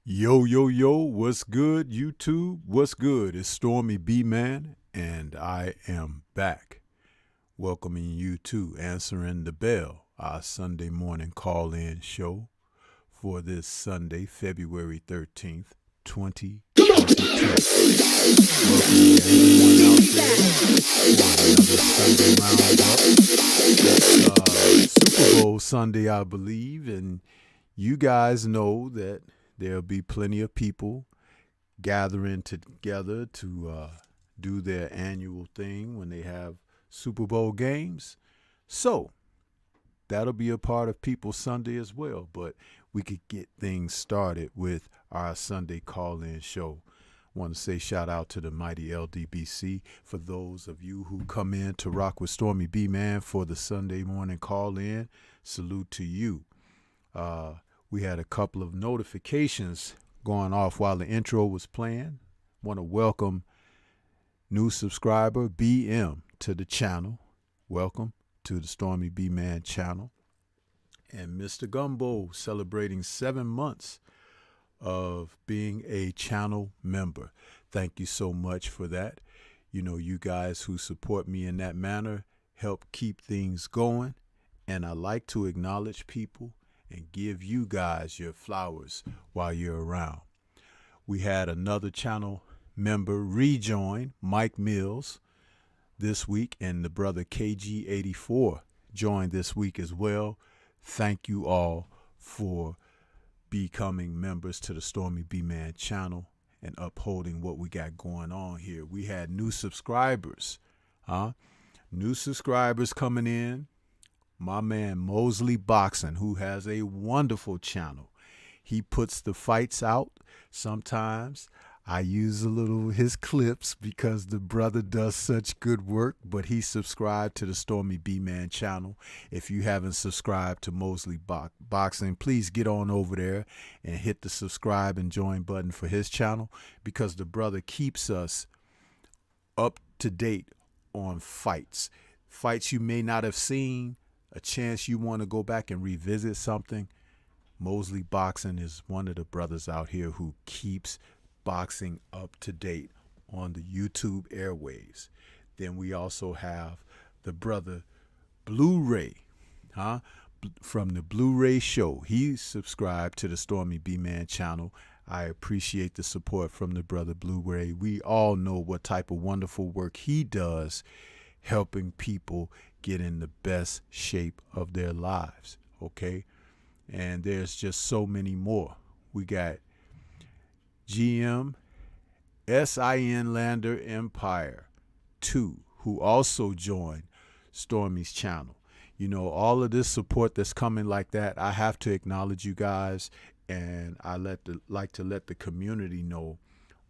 Yo, yo, yo, what's good, YouTube? What's good? It's Stormybman, and I am back, welcoming you to Answering the Bell, our Sunday morning call-in show for this Sunday, February 13th, 2022. Welcoming everyone out there for another Sunday roundup. It's Super Bowl Sunday, I believe, and you guys know that there'll be plenty of people gathering together to do their annual thing when they have Super Bowl games. So that'll be a part of People's Sunday as well. But we could get things started with our Sunday call-in show. I want to say shout out to the mighty LDBC for those of you who come in to rock with Stormy B Man for the Sunday morning call-in. Salute to you. We had a couple of notifications going off while the intro was playing. Want to welcome new subscriber BM to the channel. Welcome to the Stormy B Man channel. And Mr. Gumbo celebrating 7 months of being a channel member. Thank you so much for that. You know, you guys who support me in that manner help keep things going. And I like to acknowledge people and give you guys your flowers while you're around. We had another channel member rejoin, Mike Mills, this week, and the brother KG84 joined this week as well. Thank you all for becoming members to the Stormy B Man channel and upholding what we got going on here. We had new subscribers, New subscribers coming in. My man Mosley Boxing, who has a wonderful channel. He puts the fights out. Sometimes I use a little his clips because the brother does such good work, but he subscribed to the Stormy B Man channel. If you haven't subscribed to Mosley Boxing, please get on over there and hit the subscribe and join button for his channel, because the brother keeps us up to date on fights. Fights you may not have seen, a chance you want to go back and revisit something. Mosley Boxing is one of the brothers out here who keeps boxing up to date on the YouTube airwaves. Then we also have the brother Blu-ray, from the Blu-ray show. He subscribed to the Stormy B Man channel. I appreciate the support from the brother Blu-ray. We all know what type of wonderful work he does, helping people get in the best shape of their lives, okay? And there's just so many more. We got GM SIN Lander Empire 2, who also joined Stormy's channel. You know, all of this support that's coming like that, I have to acknowledge you guys, and I like to let the community know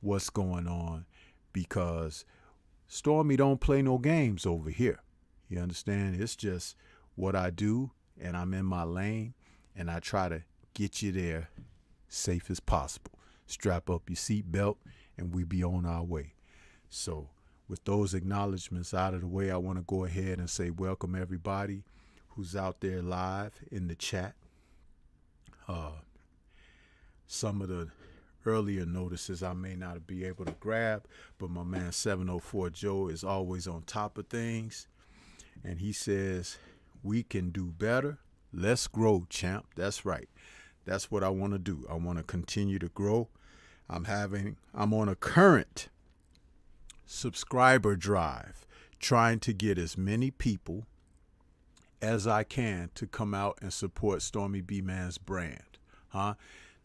what's going on, because Stormy don't play no games over here. You understand? It's just what I do, and I'm in my lane, and I try to get you there safe as possible. Strap up your seatbelt, and we be on our way. So with those acknowledgments out of the way, I want to go ahead and say welcome everybody who's out there live in the chat. Some of the earlier notices I may not be able to grab, but my man 704 Joe is always on top of things. And he says, we can do better. Let's grow, champ. That's right. That's what I want to do. I want to continue to grow. I'm on a current subscriber drive, trying to get as many people as I can to come out and support Stormy B Man's brand.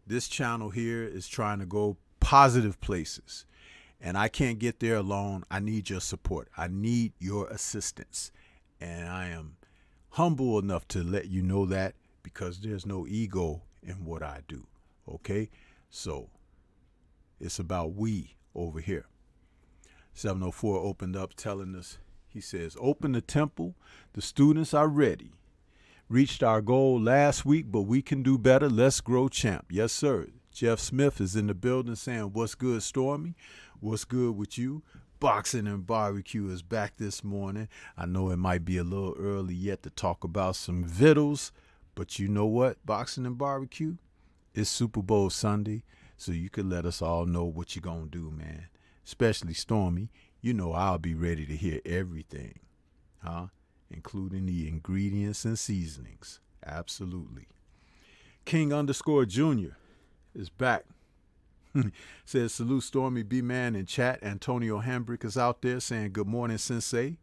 This channel here is trying to go positive places, and I can't get there alone. I need your support. I need your assistance. And I am humble enough to let you know that, because there's no ego in what I do. Okay? So it's about we over here. 704 opened up telling us, he says, open the temple. The students are ready. Reached our goal last week, but we can do better. Let's grow, champ. Yes, sir. Jeff Smith is in the building saying, what's good, Stormy? What's good with you? Boxing and Barbecue is back this morning. I know it might be a little early yet to talk about some vittles, but you know what? Boxing and Barbecue, it's Super Bowl Sunday, so you could let us all know what you're going to do, man. Especially Stormy. You know I'll be ready to hear everything, huh? Including the ingredients and seasonings. Absolutely. King_Junior is back. Says, salute Stormy B-Man in chat. Antonio Hambrick is out there saying, good morning, Sensei.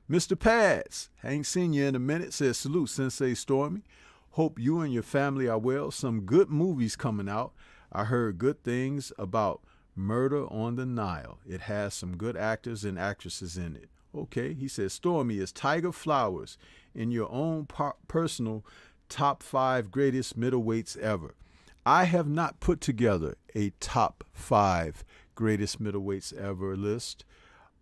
Mr. Pads, ain't seen you in a minute, says, salute Sensei Stormy. Hope you and your family are well. Some good movies coming out. I heard good things about Murder on the Nile. It has some good actors and actresses in it. Okay, he says, Stormy, is Tiger Flowers in your own personal top 5 greatest middleweights ever? I have not put together a top 5 greatest middleweights ever list.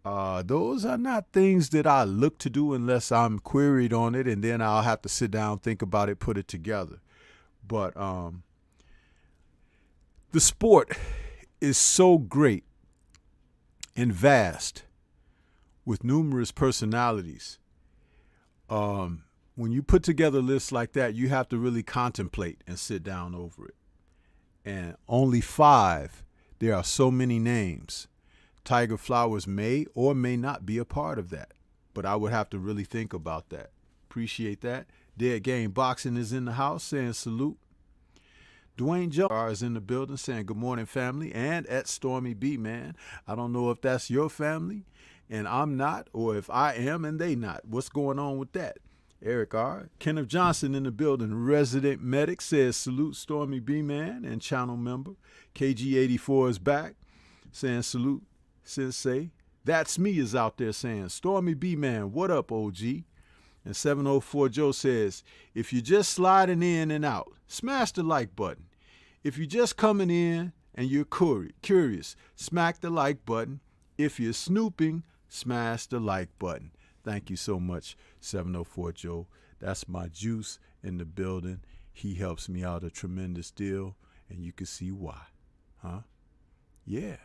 Those are not things that I look to do unless I'm queried on it, and then I'll have to sit down, think about it, put it together. But the sport is so great and vast with numerous personalities. When you put together lists like that, you have to really contemplate and sit down over it. And only 5, there are so many names. Tiger Flowers may or may not be a part of that, but I would have to really think about that. Appreciate that. Dead Game Boxing is in the house saying salute. Dwayne Jones is in the building saying good morning, family, and at Stormy B, man. I don't know if that's your family and I'm not, or if I am and they not. What's going on with that? Eric R. Kenneth Johnson in the building. Resident Medic says salute Stormy B, man, and channel member. KG84 is back saying salute Sensei. That's me is out there saying, Stormy B-Man, what up, OG? And 704 Joe says, if you're just sliding in and out, smash the like button. If you're just coming in and you're curious, smack the like button. If you're snooping, smash the like button. Thank you so much, 704 Joe. That's my juice in the building. He helps me out a tremendous deal, and you can see why. Huh? Yeah.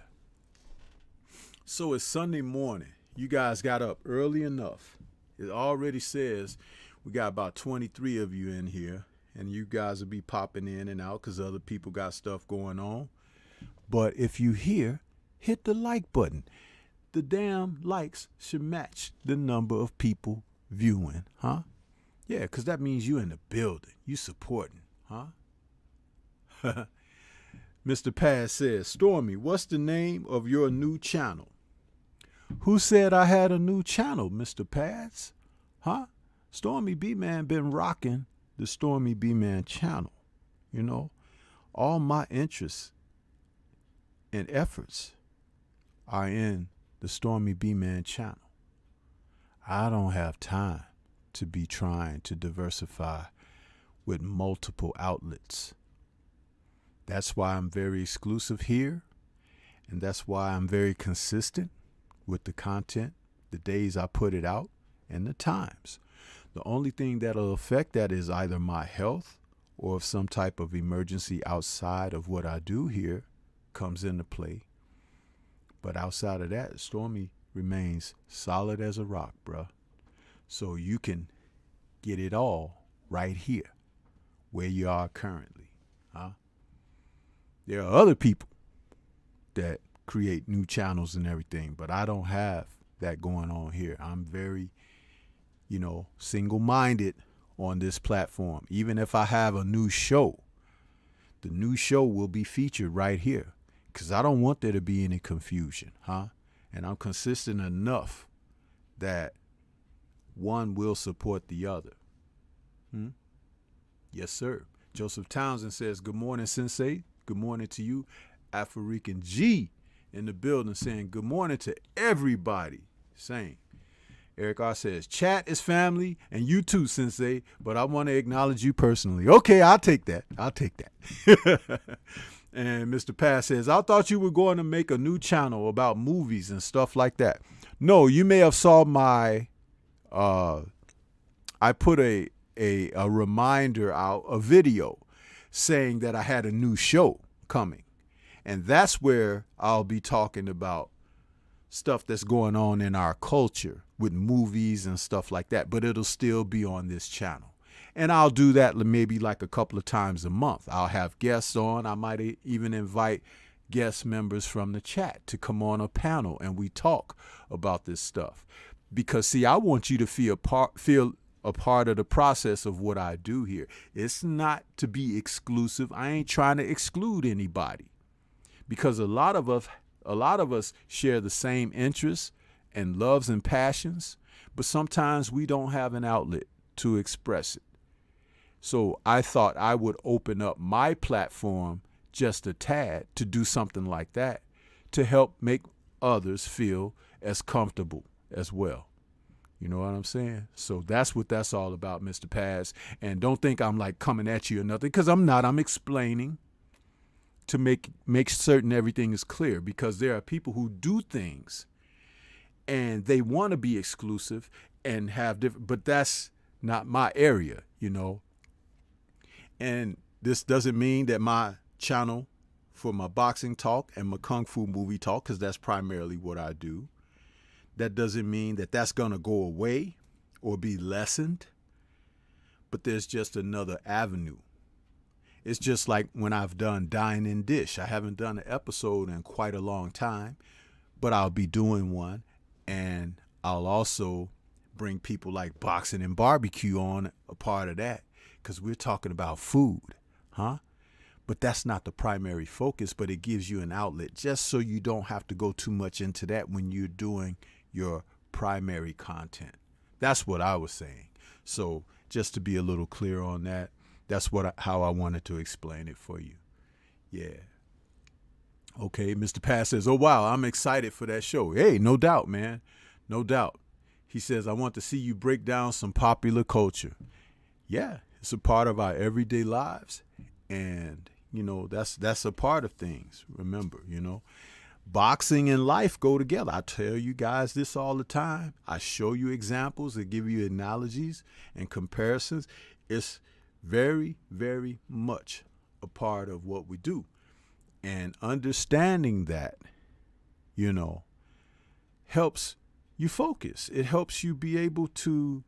So it's Sunday morning. You guys got up early enough. It already says we got about 23 of you in here, and you guys will be popping in and out because other people got stuff going on. But if you here, hit the like button. The damn likes should match the number of people viewing, huh? Yeah, because that means you in the building. You supporting, huh? Mr. Paz says, Stormy, what's the name of your new channel? Who said I had a new channel, Mr. Paz? Huh? Stormy B-Man been rocking the Stormy B-Man channel. You know, all my interests and efforts are in the Stormy B-Man channel. I don't have time to be trying to diversify with multiple outlets. That's why I'm very exclusive here, and that's why I'm very consistent with the content, the days I put it out, and the times. The only thing that'll affect that is either my health or if some type of emergency outside of what I do here comes into play. But outside of that, Stormy remains solid as a rock, bruh. So you can get it all right here where you are currently, huh? There are other people that create new channels and everything, but I don't have that going on here. I'm very, single-minded on this platform. Even if I have a new show, the new show will be featured right here because I don't want there to be any confusion, huh? And I'm consistent enough that one will support the other. Yes, sir. Joseph Townsend says, good morning, Sensei. Good morning to you. African G in the building saying good morning to everybody. Same. Eric R says, chat is family and you too, Sensei, but I want to acknowledge you personally. Okay, I'll take that. And Mr. Pass says, I thought you were going to make a new channel about movies and stuff like that. No, you may have saw my, I put a reminder out, a video saying that I had a new show coming. And that's where I'll be talking about stuff that's going on in our culture with movies and stuff like that. But it'll still be on this channel. And I'll do that maybe like a couple of times a month. I'll have guests on. I might even invite guest members from the chat to come on a panel and we talk about this stuff. Because, see, I want you to feel a part of the process of what I do here. It's not to be exclusive. I ain't trying to exclude anybody. Because a lot of us share the same interests and loves and passions, but sometimes we don't have an outlet to express it. So I thought I would open up my platform just a tad to do something like that to help make others feel as comfortable as well. You know what I'm saying? So that's what that's all about, Mr. Paz. And don't think I'm like coming at you or nothing, because I'm not. I'm explaining to make certain everything is clear, because there are people who do things and they want to be exclusive and have different, but that's not my area, you know. And this doesn't mean that my channel for my boxing talk and my kung fu movie talk, because that's primarily what I do, that doesn't mean that that's going to go away or be lessened, but there's just another avenue. It's just like when I've done Dine and Dish. I haven't done an episode in quite a long time, but I'll be doing one, and I'll also bring people like Boxing and Barbecue on a part of that, because we're talking about food, huh? But that's not the primary focus, but it gives you an outlet just so you don't have to go too much into that when you're doing your primary content. That's what I was saying. So just to be a little clear on that, that's how I wanted to explain it for you. Yeah. Okay, Mr. Pass says, oh, wow, I'm excited for that show. Hey, no doubt, man. No doubt. He says, I want to see you break down some popular culture. Yeah, it's a part of our everyday lives. And, you know, that's a part of things. Remember, you know, boxing and life go together. I tell you guys this all the time. I show you examples and give you analogies and comparisons. It's very, very much a part of what we do. And understanding that, you know, helps you focus. It helps you be able to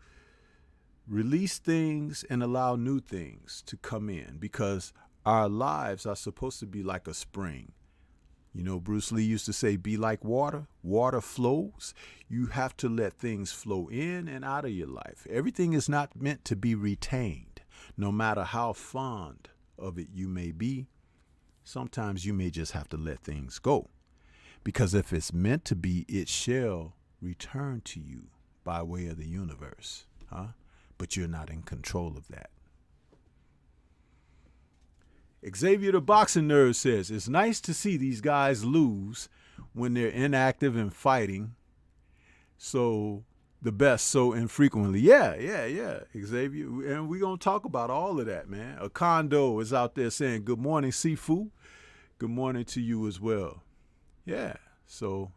release things and allow new things to come in, because our lives are supposed to be like a spring. You know, Bruce Lee used to say, be like water. Water flows. You have to let things flow in and out of your life. Everything is not meant to be retained, no matter how fond of it you may be. Sometimes you may just have to let things go, because if it's meant to be, it shall return to you by way of the universe, huh? But you're not in control of that. Xavier the Boxing Nerd says, it's nice to see these guys lose when they're inactive and fighting so infrequently. Yeah, Xavier. And we're going to talk about all of that, man. A Kondo is out there saying, good morning, Sifu. Good morning to you as well. Yeah, so,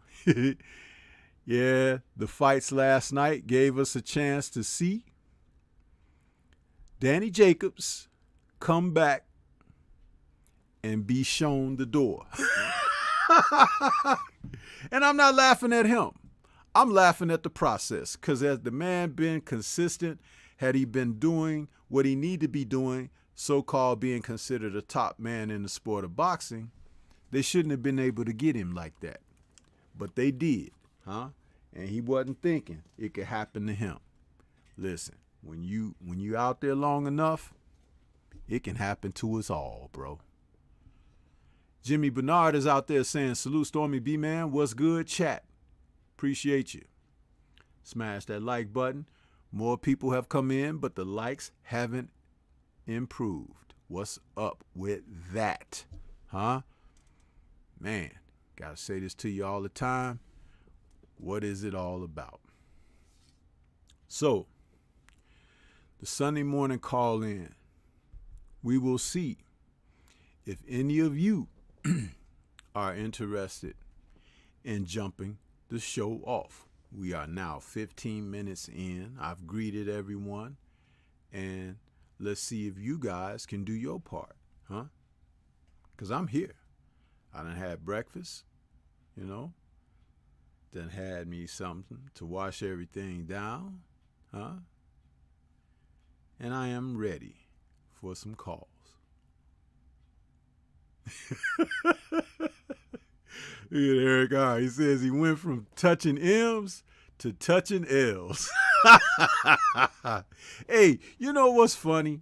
yeah, the fights last night gave us a chance to see Danny Jacobs come back and be shown the door. And I'm not laughing at him. I'm laughing at the process, because had the man been consistent, had he been doing what he needed to be doing, so-called being considered a top man in the sport of boxing, they shouldn't have been able to get him like that. But they did, huh? And he wasn't thinking it could happen to him. Listen, when you out there long enough, it can happen to us all, bro. Jimmy Bernard is out there saying, salute Stormy B, man. What's good, chat? Appreciate you. Smash that like button. More people have come in, but the likes haven't improved. What's up with that? Huh? Man, gotta say this to you all the time. What is it all about? So, the Sunday morning call in, we will see if any of you are interested in jumping the show off. We are now 15 minutes in. I've greeted everyone, and let's see if you guys can do your part, huh? Because I'm here. I done had breakfast, you know, done had me something to wash everything down, huh? and I am ready for some calls. Look at Eric R. He says he went from touching M's to touching L's. Hey, you know what's funny?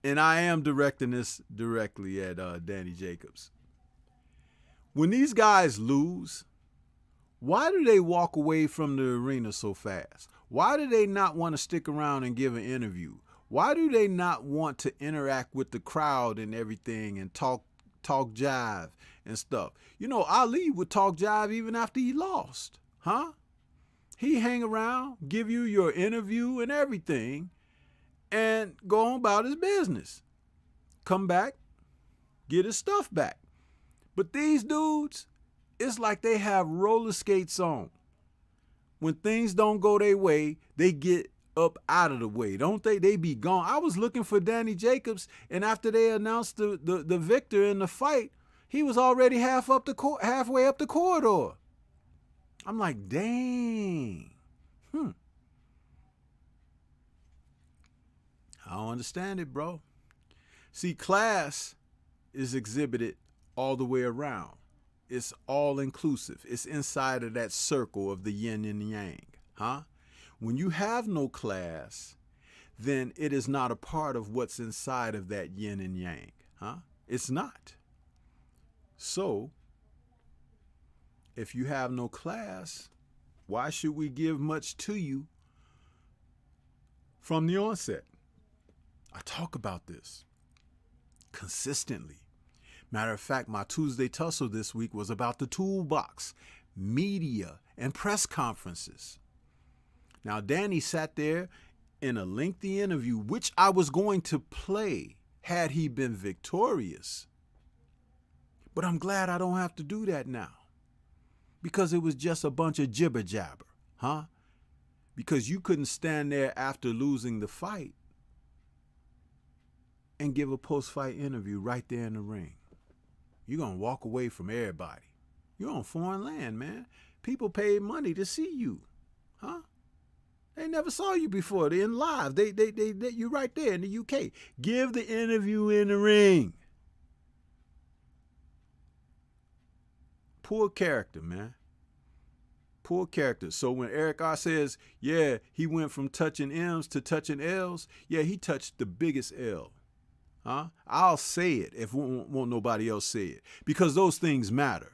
And I am directing this directly at Danny Jacobs. When these guys lose, why do they walk away from the arena so fast? Why do they not want to stick around and give an interview? Why do they not want to interact with the crowd and everything and talk jive and stuff? You know, Ali would talk jive even after he lost. Huh? He hang around, give you your interview and everything, and go on about his business. Come back, get his stuff back. But these dudes, it's like they have roller skates on. When things don't go their way, they get up out of the way, don't they? They be gone. I was looking for Danny Jacobs, and after they announced the victor in the fight, he was already halfway up the corridor. I'm like, dang. I don't understand it, bro. See, class is exhibited all the way around. It's all inclusive. It's inside of that circle of the yin and yang, huh? When you have no class, then it is not a part of what's inside of that yin and yang, huh? It's not. So, if you have no class, why should we give much to you from the onset? I talk about this consistently. Matter of fact, my Tuesday tussle this week was about the toolbox, media, and press conferences. Now, Danny sat there in a lengthy interview, which I was going to play had he been victorious. But I'm glad I don't have to do that now, because it was just a bunch of jibber jabber, huh? Because you couldn't stand there after losing the fight and give a post-fight interview right there in the ring. You're going to walk away from everybody. You're on foreign land, man. People paid money to see you, huh? They never saw you before. They're in live. You right there in the UK. Give the interview in the ring. Poor character, man. Poor character. So when Eric R. says, yeah, he went from touching M's to touching L's, yeah, he touched the biggest L. Huh? I'll say it if won't nobody else say it, because those things matter.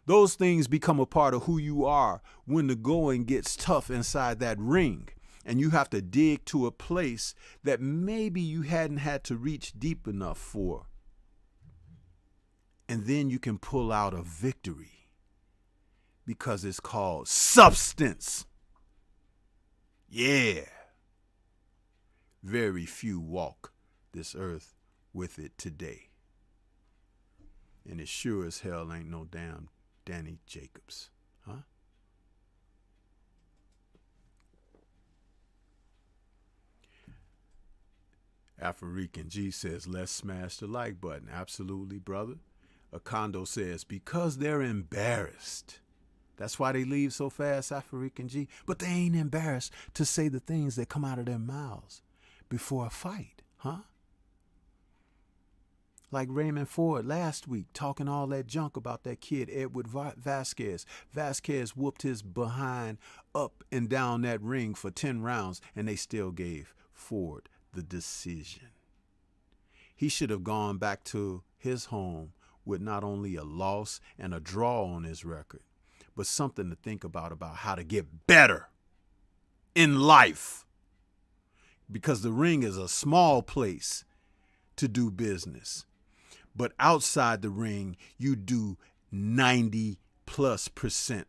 Those things become a part of who you are when the going gets tough inside that ring, and you have to dig to a place that maybe you hadn't had to reach deep enough for. And then you can pull out a victory because it's called substance. Yeah. Very few walk this earth with it today. And it sure as hell ain't no damn Danny Jacobs, huh? African G says, let's smash the like button. Absolutely, brother. Akondo says, because they're embarrassed. That's why they leave so fast, African G. But they ain't embarrassed to say the things that come out of their mouths before a fight, huh? Like Raymond Ford last week, talking all that junk about that kid, Edward Vasquez. Vasquez whooped his behind up and down that ring for 10 rounds, and they still gave Ford the decision. He should have gone back to his home with not only a loss and a draw on his record, but something to think about how to get better in life. Because the ring is a small place to do business. But outside the ring, you do 90+%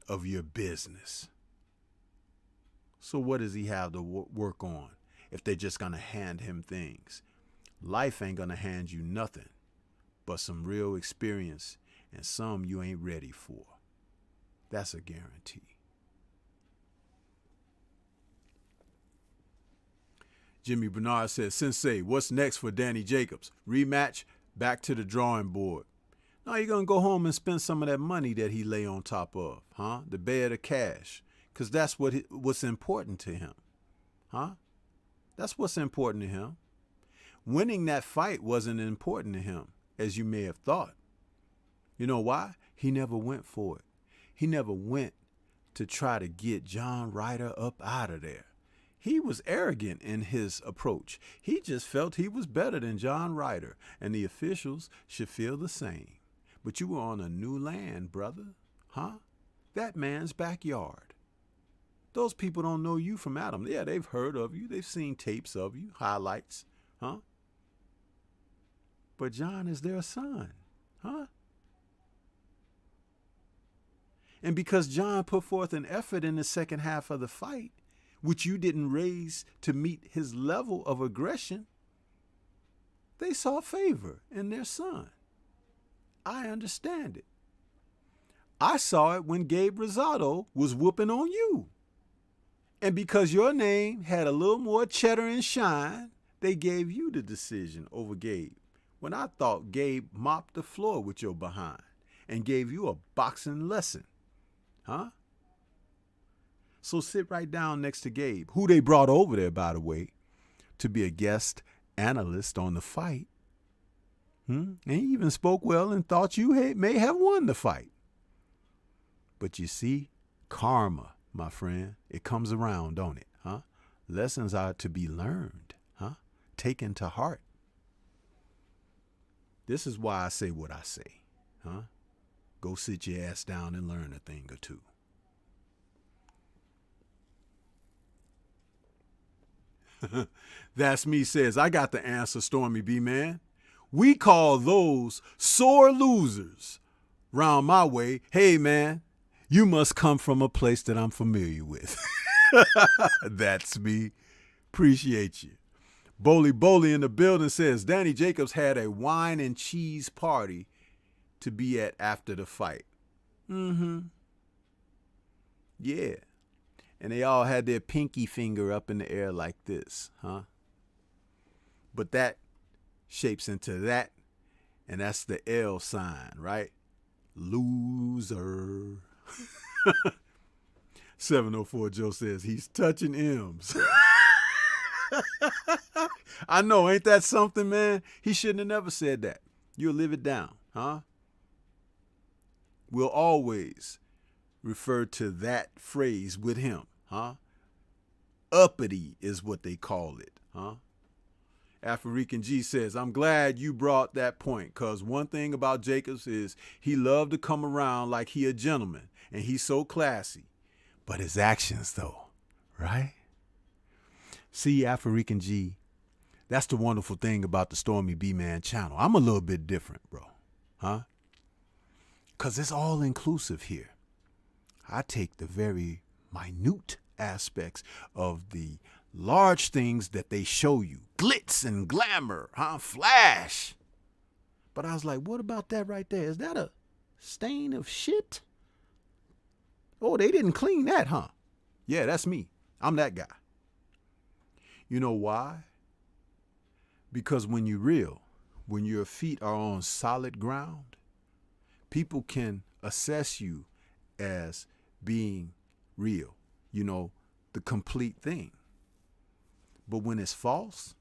of your business. So what does he have to work on if they're just going to hand him things? Life ain't going to hand you nothing but some real experience and some you ain't ready for. That's a guarantee. Jimmy Bernard says, Sensei, what's next for Danny Jacobs? Rematch? Back to the drawing board. No, you're going to go home and spend some of that money that he lay on top of, huh? The bed of cash. Because that's what's important to him, huh? That's what's important to him. Winning that fight wasn't important to him, as you may have thought. You know why? He never went for it. He never went to try to get John Ryder up out of there. He was arrogant in his approach. He just felt he was better than John Ryder, and the officials should feel the same. But you were on a new land, brother. Huh? That man's backyard. Those people don't know you from Adam. Yeah, they've heard of you. They've seen tapes of you, highlights. Huh? But John is their son. Huh? And because John put forth an effort in the second half of the fight, which you didn't raise to meet his level of aggression, they saw favor in their son. I understand it. I saw it when Gabe Rosado was whooping on you. And because your name had a little more cheddar and shine, they gave you the decision over Gabe, when I thought Gabe mopped the floor with your behind and gave you a boxing lesson. Huh? So sit right down next to Gabe, who they brought over there, by the way, to be a guest analyst on the fight. And he even spoke well and thought you may have won the fight. But you see, karma, my friend, it comes around, don't it? Huh? Lessons are to be learned, huh? Taken to heart. This is why I say what I say, huh? Go sit your ass down and learn a thing or two. That's me says, I got the answer, Stormybman. We call those sore losers. Round my way, hey man, you must come from a place that I'm familiar with. That's me. Appreciate you. Bowley in the building says, Danny Jacobs had a wine and cheese party to be at after the fight. Yeah. And they all had their pinky finger up in the air like this, huh? But that shapes into that, and that's the L sign, right? Loser. 704 Joe says, he's touching M's. I know, ain't that something, man? He shouldn't have never said that. You'll live it down, huh? We'll always refer to that phrase with him, huh? Uppity is what they call it, huh? African G says, I'm glad you brought that point, because one thing about Jacobs is he loved to come around like he a gentleman, and he's so classy. But his actions, though, right? See, African G, that's the wonderful thing about the Stormybman channel. I'm a little bit different, bro, huh? Because it's all inclusive here. I take the very minute aspects of the large things that they show you. Glitz and glamour, huh? Flash. But I was like, what about that right there? Is that a stain of shit? Oh, they didn't clean that, huh? Yeah, that's me. I'm that guy. You know why? Because when you're real, when your feet are on solid ground, people can assess you as being real, you know, the complete thing. But when it's false,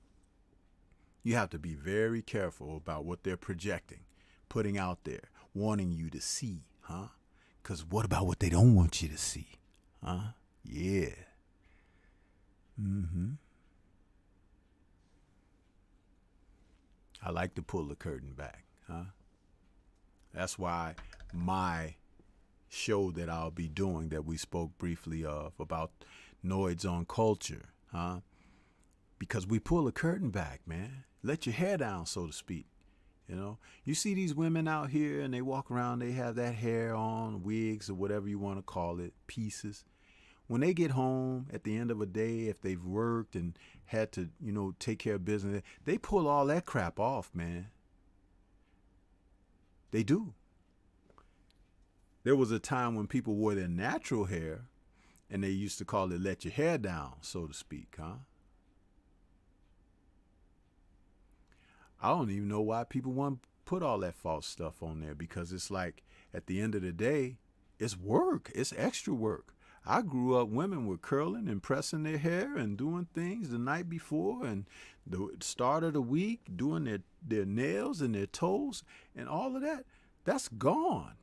you have to be very careful about what they're projecting, putting out there, wanting you to see, huh? Because what about what they don't want you to see, huh? Yeah. I like to pull the curtain back, huh? That's why my show that I'll be doing that we spoke briefly of about Noids on Culture, huh? Because we pull the curtain back, man. Let your hair down, so to speak. You know, you see these women out here and they walk around, they have that hair on, wigs or whatever you want to call it, pieces. When they get home at the end of a day, if they've worked and had to, you know, take care of business, they pull all that crap off, man. They do. There was a time when people wore their natural hair and they used to call it let your hair down, so to speak, huh? I don't even know why people want to put all that false stuff on there, because it's like at the end of the day, it's work. It's extra work. I grew up, women were curling and pressing their hair and doing things the night before and the start of the week, doing their nails and their toes and all of that. That's gone.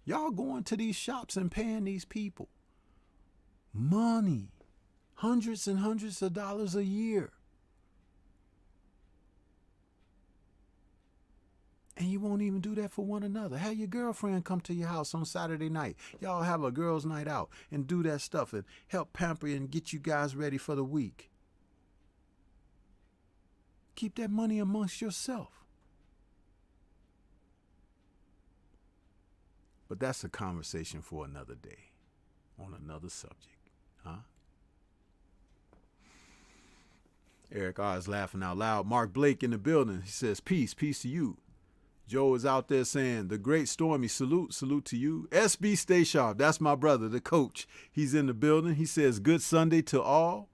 Y'all going to these shops and paying these people money, hundreds and hundreds of dollars a year. And you won't even do that for one another. Have your girlfriend come to your house on Saturday night. Y'all have a girls' night out and do that stuff and help pamper and get you guys ready for the week. Keep that money amongst yourself. But that's a conversation for another day on another subject, huh? Eric R. is laughing out loud. Mark Blake in the building. He says, peace to you. Joe is out there saying, the great Stormy, salute to you. SB Stay Sharp, that's my brother, the coach. He's in the building. He says, good Sunday to all.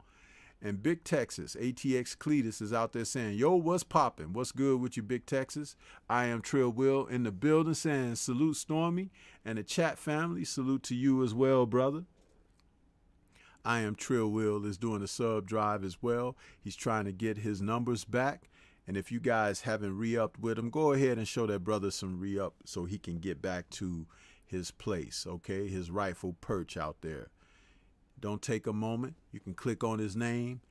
And Big Texas, ATX Cletus is out there saying, yo, what's poppin'? What's good with you, Big Texas? I am Trill Will in the building saying, salute Stormy. And the chat family, salute to you as well, brother. I am Trill Will is doing a sub drive as well. He's trying to get his numbers back. And if you guys haven't re-upped with him, go ahead and show that brother some re-up so he can get back to his place, okay? His rightful perch out there. Don't take a moment. You can click on his name,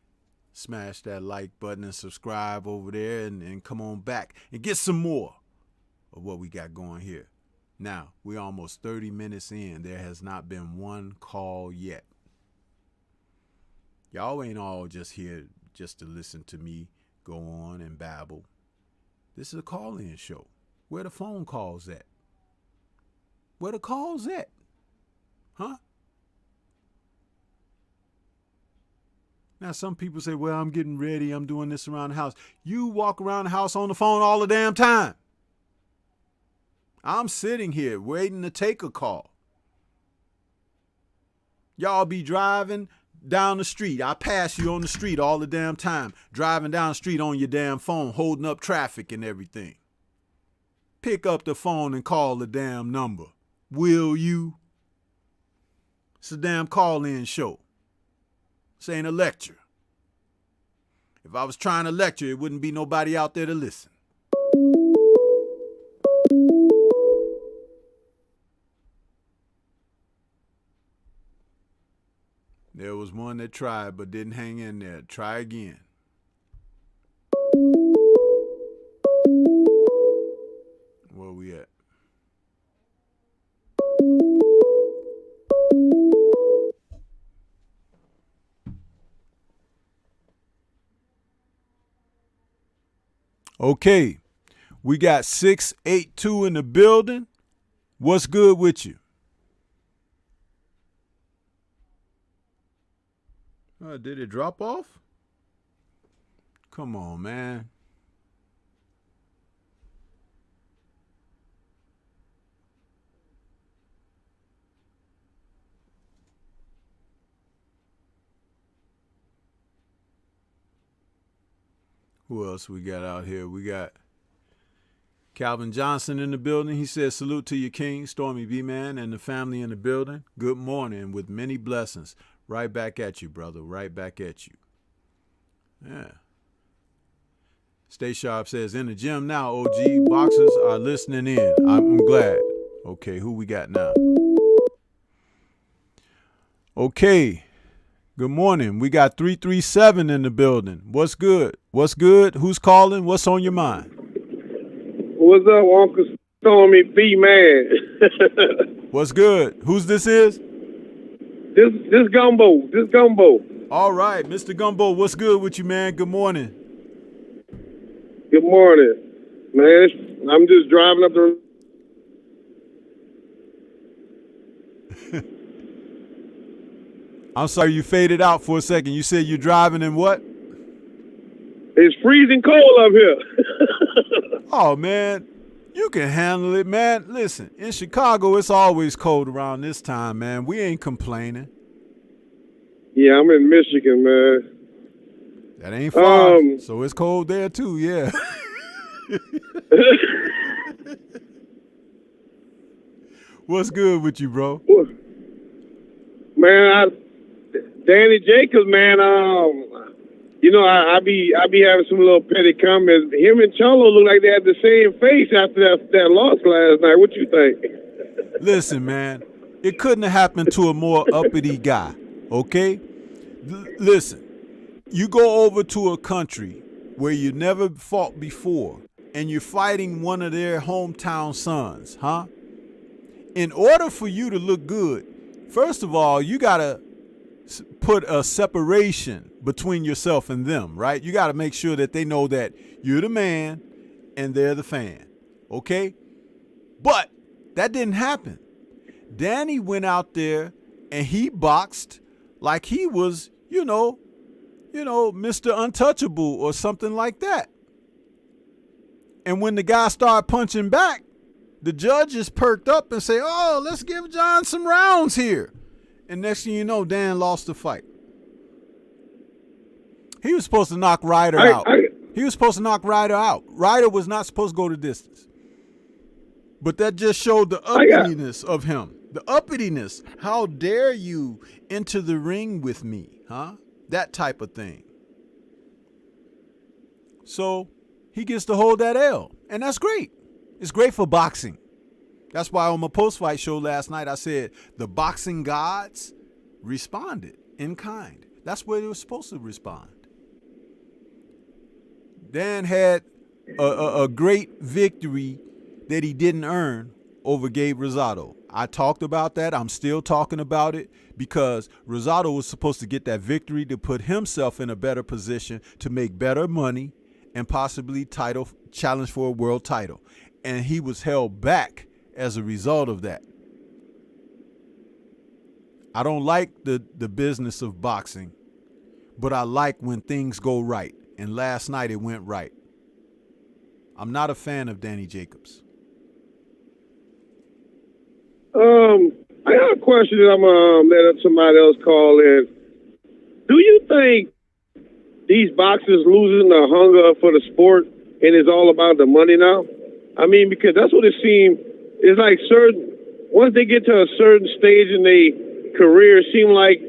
smash that like button and subscribe over there and come on back and get some more of what we got going here. Now, we're almost 30 minutes in. There has not been one call yet. Y'all ain't all just here just to listen to me go on and babble. This is a call-in show. Where the phone calls at? Where the calls at? Huh? Now, some people say, well, I'm getting ready. I'm doing this around the house. You walk around the house on the phone all the damn time. I'm sitting here waiting to take a call. Y'all be driving down the street. I pass you on the street all the damn time, driving down the street on your damn phone, holding up traffic and everything. Pick up the phone and call the damn number. Will you? It's a damn call-in show. This ain't a lecture. If I was trying to lecture, it wouldn't be nobody out there to listen. There was one that tried but didn't hang in there. Try again. Where we at? Okay, we got 682 in the building. What's good with you? Did it drop off? Come on, man. Who else we got out here? We got Calvin Johnson in the building. He says, salute to your king, Stormybman, and the family in the building. Good morning with many blessings. Right back at you, brother. Right back at you. Yeah. Stay Sharp says, in the gym now, OG. Boxers are listening in. I'm glad. Okay, who we got now? Okay. Good morning. We got 337 in the building. What's good? What's good? Who's calling? What's on your mind? What's up, Uncle Stormy B Man? What's good? Who's this is? This Gumbo. This Gumbo. All right, Mr. Gumbo, what's good with you, man? Good morning. Good morning, man. I'm just driving up the. I'm sorry, you faded out for a second. You said you're driving in what? It's freezing cold up here. Oh, man, you can handle it, man. Listen, in Chicago, it's always cold around this time, man. We ain't complaining. Yeah, I'm in Michigan, man. That ain't far, so it's cold there, too, yeah. What's good with you, bro? Man, Danny Jacobs, man. I be having some little petty comments. Him and Cholo look like they had the same face after that loss last night. What you think? Listen, man, it couldn't have happened to a more uppity guy. Okay, listen. You go over to a country where you never fought before, and you're fighting one of their hometown sons, huh? In order for you to look good, first of all, you gotta put a separation between yourself and them, right? You got to make sure that they know that you're the man and they're the fan, okay? But that didn't happen. Danny went out there and he boxed like he was, Mr. Untouchable or something like that. And when the guy started punching back, the judges perked up and say, "Oh, let's give John some rounds here." And next thing you know, Dan lost the fight. He was supposed to knock Ryder out. He was supposed to knock Ryder out. Ryder was not supposed to go the distance. But that just showed the uppityness of him. The uppityness. How dare you enter the ring with me, huh? That type of thing. So he gets to hold that L. And that's great. It's great for boxing. That's why on my post-fight show last night, I said the boxing gods responded in kind. That's where they were supposed to respond. Dan had a great victory that he didn't earn over Gabe Rosado. I talked about that. I'm still talking about it because Rosado was supposed to get that victory to put himself in a better position to make better money and possibly challenge for a world title. And he was held back as a result of that. I don't like the business of boxing, but I like when things go right. And last night it went right. I'm not a fan of Danny Jacobs. I got a question that I'm letting somebody else call in. Do you think these boxers losing the hunger for the sport and it's all about the money now? I mean, because that's what it seems. It's like once they get to a certain stage in their career, it seems like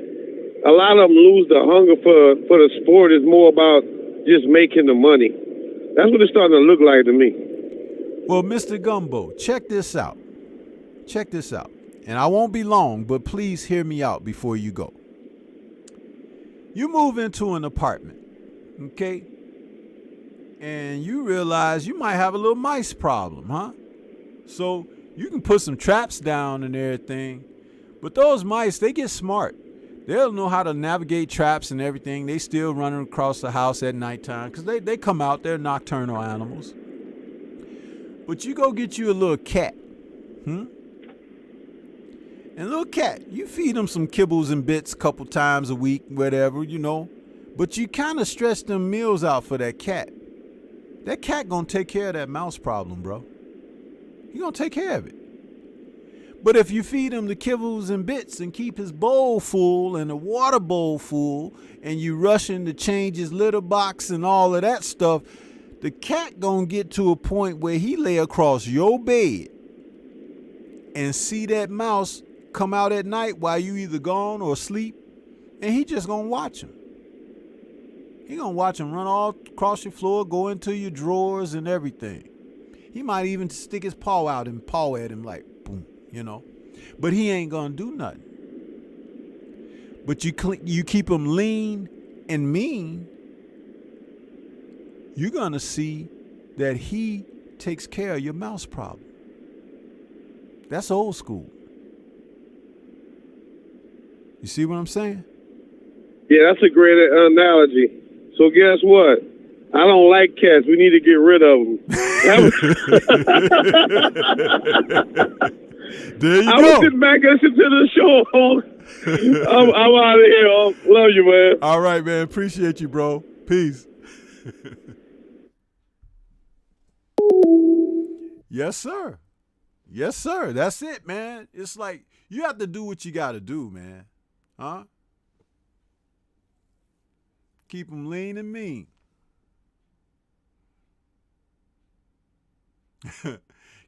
a lot of them lose the hunger for the sport. It's more about just making the money. That's what it's starting to look like to me. Well, Mr. Gumbo, check this out. Check this out. And I won't be long, but please hear me out before you go. You move into an apartment, okay? And you realize you might have a little mice problem, huh? So you can put some traps down and everything, but those mice, they get smart. They'll know how to navigate traps and everything. They still running across the house at nighttime because they come out. They're nocturnal animals. But you go get you a little cat, And little cat, you feed them some kibbles and bits a couple times a week, whatever, But you kind of stretch them meals out for that cat. That cat gonna take care of that mouse problem, bro. He gonna take care of it. But if you feed him the kibbles and bits and keep his bowl full and the water bowl full, and you rush him to change his litter box and all of that stuff, the cat gonna get to a point where he lay across your bed and see that mouse come out at night while you either gone or asleep, and he just gonna watch him. He gonna watch him run all across your floor, go into your drawers and everything. He might even stick his paw out and paw at him like, boom, But he ain't gonna do nothing. But you keep him lean and mean, you're gonna see that he takes care of your mouse problem. That's old school. You see what I'm saying? Yeah, that's a great analogy. So guess what? I don't like cats. We need to get rid of them. There you go. I was sitting back and listening to the show. I'm out of here. Love you, man. All right, man. Appreciate you, bro. Peace. Yes, sir. Yes, sir. That's it, man. It's like you have to do what you got to do, man. Huh? Keep them lean and mean.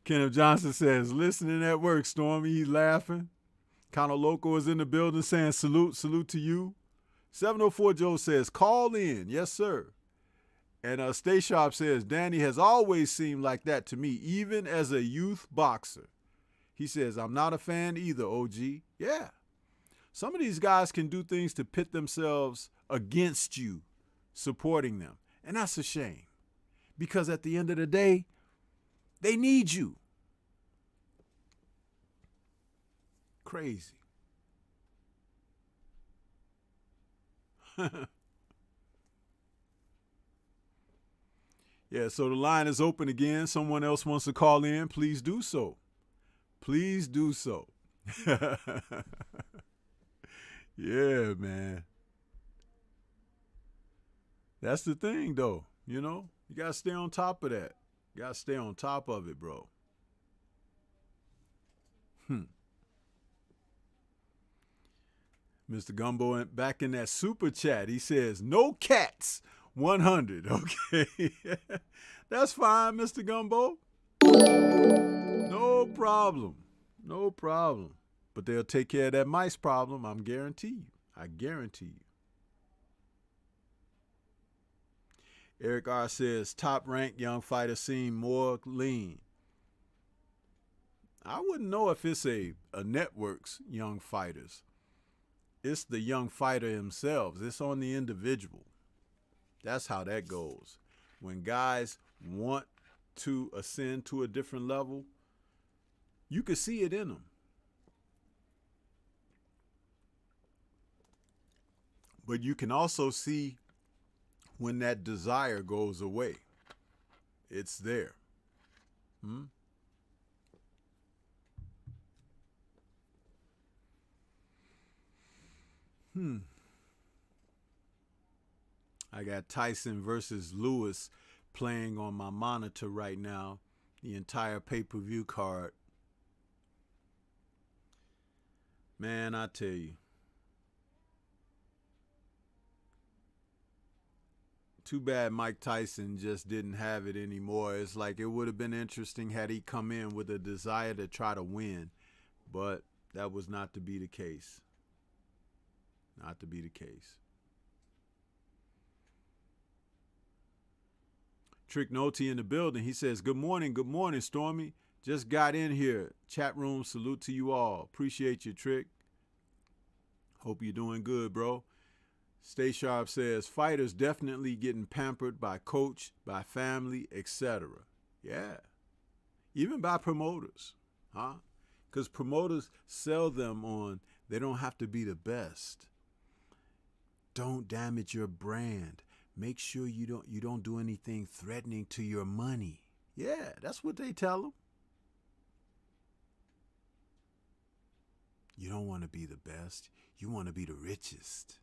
Kenneth Johnson says, listening at work, Stormy, he's laughing Counter Loco is in the building saying salute to you. 704 Joe says, call in. Yes, sir. And Stay Sharp says, Danny has always seemed like that to me, even as a youth boxer. He says, I'm not a fan either, OG. Yeah. Some of these guys can do things to pit themselves against you, supporting them. And that's a shame. Because at the end of the day, they need you. Crazy. Yeah, so the line is open again. Someone else wants to call in. Please do so. Please do so. Yeah, man. That's the thing, though. You know, you got to stay on top of that. You got to stay on top of it, bro. Mr. Gumbo back in that super chat. He says, no cats. 100. Okay. That's fine, Mr. Gumbo. No problem. No problem. But they'll take care of that mice problem. I guarantee you. I guarantee you. Eric R. says, top-ranked young fighter seem more lean. I wouldn't know if it's a network's young fighters. It's the young fighter themselves. It's on the individual. That's how that goes. When guys want to ascend to a different level, you can see it in them. But you can also see when that desire goes away. It's there. I got Tyson versus Lewis playing on my monitor right now. The entire pay-per-view card. Man, I tell you. Too bad Mike Tyson just didn't have it anymore. It's like it would have been interesting had he come in with a desire to try to win. But that was not to be the case. Not to be the case. Trick Noty in the building. He says, good morning, Stormy. Just got in here. Chat room, salute to you all. Appreciate you, Trick. Hope you're doing good, bro. Stay Sharp says, fighters definitely getting pampered by coach, by family, etc. Yeah. Even by promoters. Huh? Because promoters sell them on, they don't have to be the best. Don't damage your brand. Make sure you don't do anything threatening to your money. Yeah, that's what they tell them. You don't want to be the best. You want to be the richest.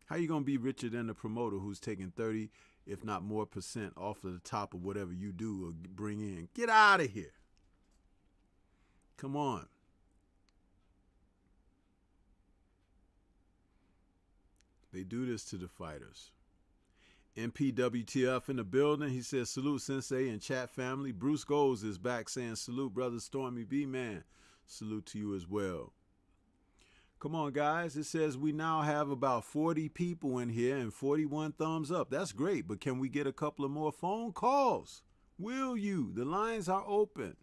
How you going to be richer than the promoter who's taking 30, if not more % off of the top of whatever you do or bring in? Get out of here. Come on. They do this to the fighters. MPWTF in the building. He says, salute Sensei and chat family. Bruce Goals is back saying, salute brother Stormybman. Salute to you as well. Come on, guys. It says we now have about 40 people in here and 41 thumbs up. That's great, but can we get a couple of more phone calls? Will you? The lines are open.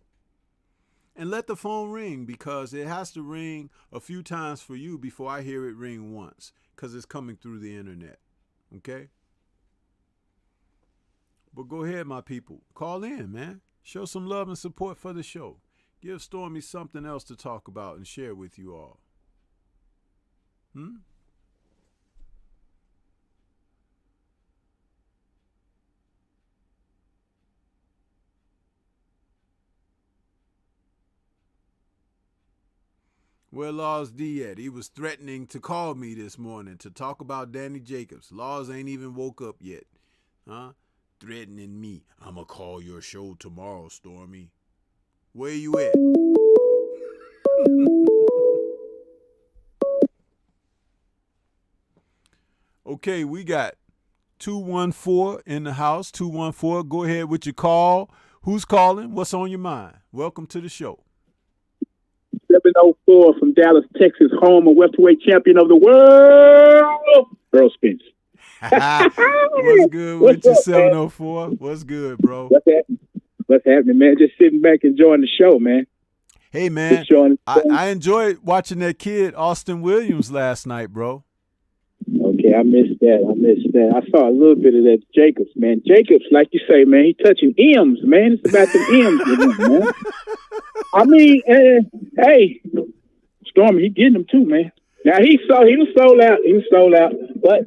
And let the phone ring, because it has to ring a few times for you before I hear it ring once, because it's coming through the internet. Okay? But go ahead, my people. Call in, man. Show some love and support for the show. Give Stormy something else to talk about and share with you all. Where Laws D at? He was threatening to call me this morning to talk about Danny Jacobs. Laws ain't even woke up yet. Huh? Threatening me. I'ma call your show tomorrow, Stormy. Where you at? Okay, we got 214 in the house. 214. Go ahead with your call. Who's calling? What's on your mind? Welcome to the show. 704 from Dallas, Texas, home of welterweight champion of the world, Earl Spence. What's good with you, 704? What's good, bro? What's happening, man? Just sitting back enjoying the show, man. Hey, man, I enjoyed watching that kid, Austin Williams, last night, bro. Okay, I missed that. I saw a little bit of that Jacobs, man. Jacobs, like you say, man, he touching M's, man. It's about the M's with him, man. I mean, hey, Stormy, he getting them too, man. Now he was sold out, but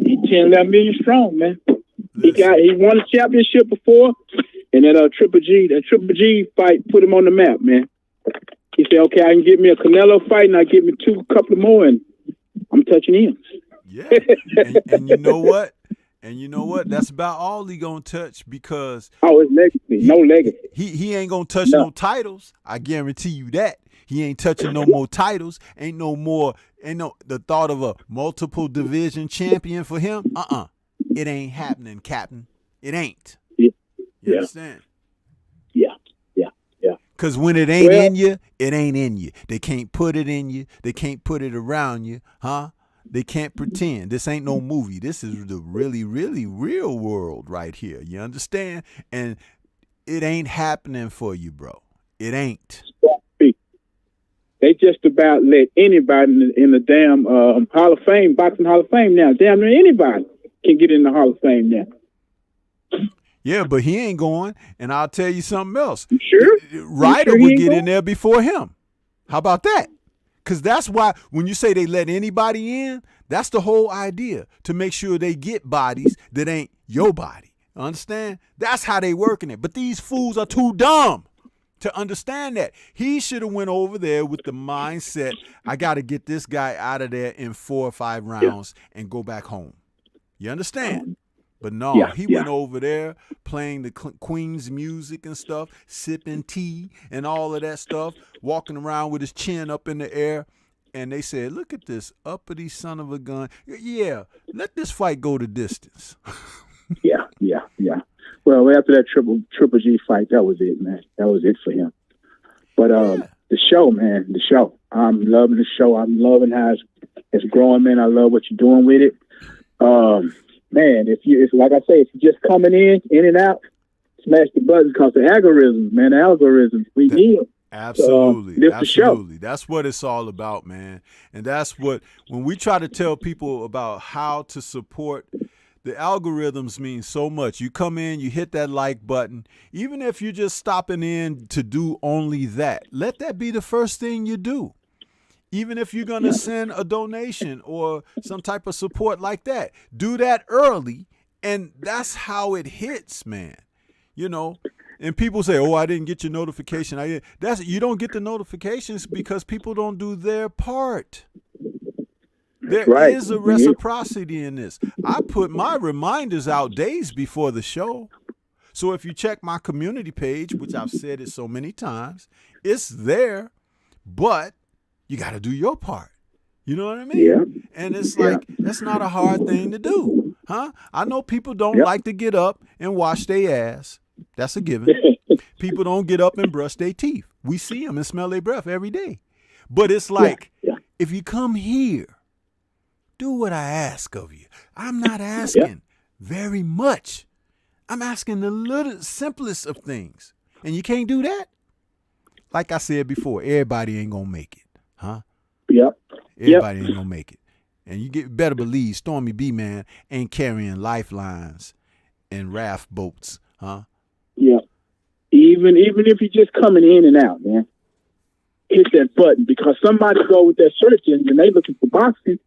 he 10, 11 million strong, man. He won a championship before, and that Triple G fight put him on the map, man. He said, okay, I can get me a Canelo fight, and I get me couple more, and I'm touching him. Yeah, and you know what? That's about all he gonna touch because his legacy, no legacy. He ain't gonna touch no titles. I guarantee you that. He ain't touching no more titles. Ain't the thought of a multiple division champion for him. It ain't happening, Captain. It ain't. You understand? Yeah. Because when it ain't in you, it ain't in you. They can't put it in you. They can't put it around you, huh? They can't pretend. This ain't no movie. This is the really, really real world right here. You understand? And it ain't happening for you, bro. It ain't. They just about let anybody in the damn Hall of Fame, Boxing Hall of Fame now. Damn near anybody can get in the Hall of Fame now. Yeah, but he ain't going. And I'll tell you something else. You sure? Ryder would get in there before him. How about that? Because that's why when you say they let anybody in, that's the whole idea, to make sure they get bodies that ain't your body. Understand? That's how they working it. But these fools are too dumb to understand that. He should have went over there with the mindset, I got to get this guy out of there in 4 or 5 rounds and go back home. You understand? But no, he went over there playing the Queen's music and stuff, sipping tea and all of that stuff, walking around with his chin up in the air. And they said, look at this uppity son of a gun. Yeah, let this fight go the distance. Yeah. Well, after that Triple G fight, that was it, man. That was it for him. But the show, man, the show. I'm loving the show. I'm loving how it's growing, man. I love what you're doing with it. Man, it's like I say, if you're just coming in and out, smash the buttons because the algorithms, we need them. Absolutely. Absolutely. That's what it's all about, man. And that's what, when we try to tell people about how to support, the algorithms mean so much. You come in, you hit that like button. Even if you're just stopping in to do only that, let that be the first thing you do. Even if you're going to send a donation or some type of support like that, do that early. And that's how it hits, man. You know, and people say, oh, I didn't get your notification. You don't get the notifications because people don't do their part. There is a reciprocity in this. I put my reminders out days before the show. So if you check my community page, which I've said it so many times, it's there, but you got to do your part. You know what I mean? Yeah. And it's like, that's not a hard thing to do. Huh? I know people don't like to get up and wash their ass. That's a given. People don't get up and brush their teeth. We see them and smell their breath every day. But it's like, if you come here, do what I ask of you. I'm not asking very much. I'm asking the little simplest of things. And you can't do that? Like I said before, everybody ain't going to make it. Huh? Yep. Everybody ain't gonna make it. And you better believe Stormybman ain't carrying lifelines and raft boats, huh? Yeah. Even if you're just coming in and out, man, hit that button because somebody go with that search engine, they looking for boxing,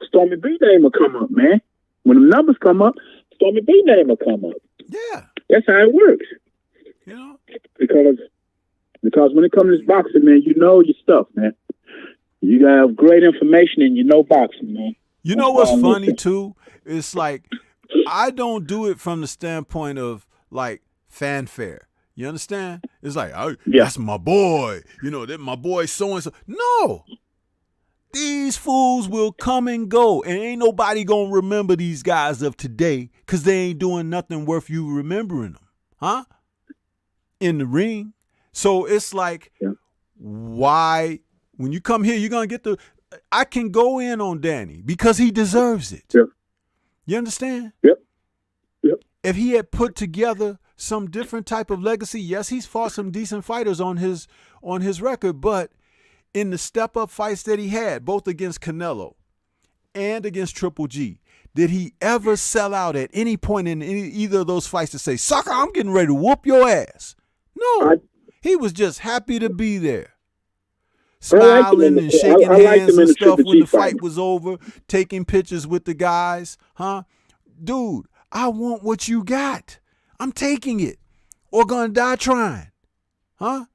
Stormy B name will come up, man. When the numbers come up, Stormy B name will come up. Yeah. That's how it works. You know? Because when it comes to this boxing, man, you know your stuff, man. You got great information and you know boxing, man. You know what's funny, too? It's like, I don't do it from the standpoint of, like, fanfare. You understand? It's like, that's my boy. You know, that my boy so-and-so. No. These fools will come and go, and ain't nobody going to remember these guys of today because they ain't doing nothing worth you remembering them. Huh? In the ring. So it's like, why When you come here, you're going to get I can go in on Danny because he deserves it. Yep. You understand? Yep. If he had put together some different type of legacy, yes, he's fought some decent fighters on his record, but in the step-up fights that he had, both against Canelo and against Triple G, did he ever sell out at any point in either of those fights to say, sucker, I'm getting ready to whoop your ass? No. He was just happy to be there. Smiling and shaking hands and stuff when the fight was over, taking pictures with the guys. Huh? Dude, I want what you got. I'm taking it or gonna die trying. Huh?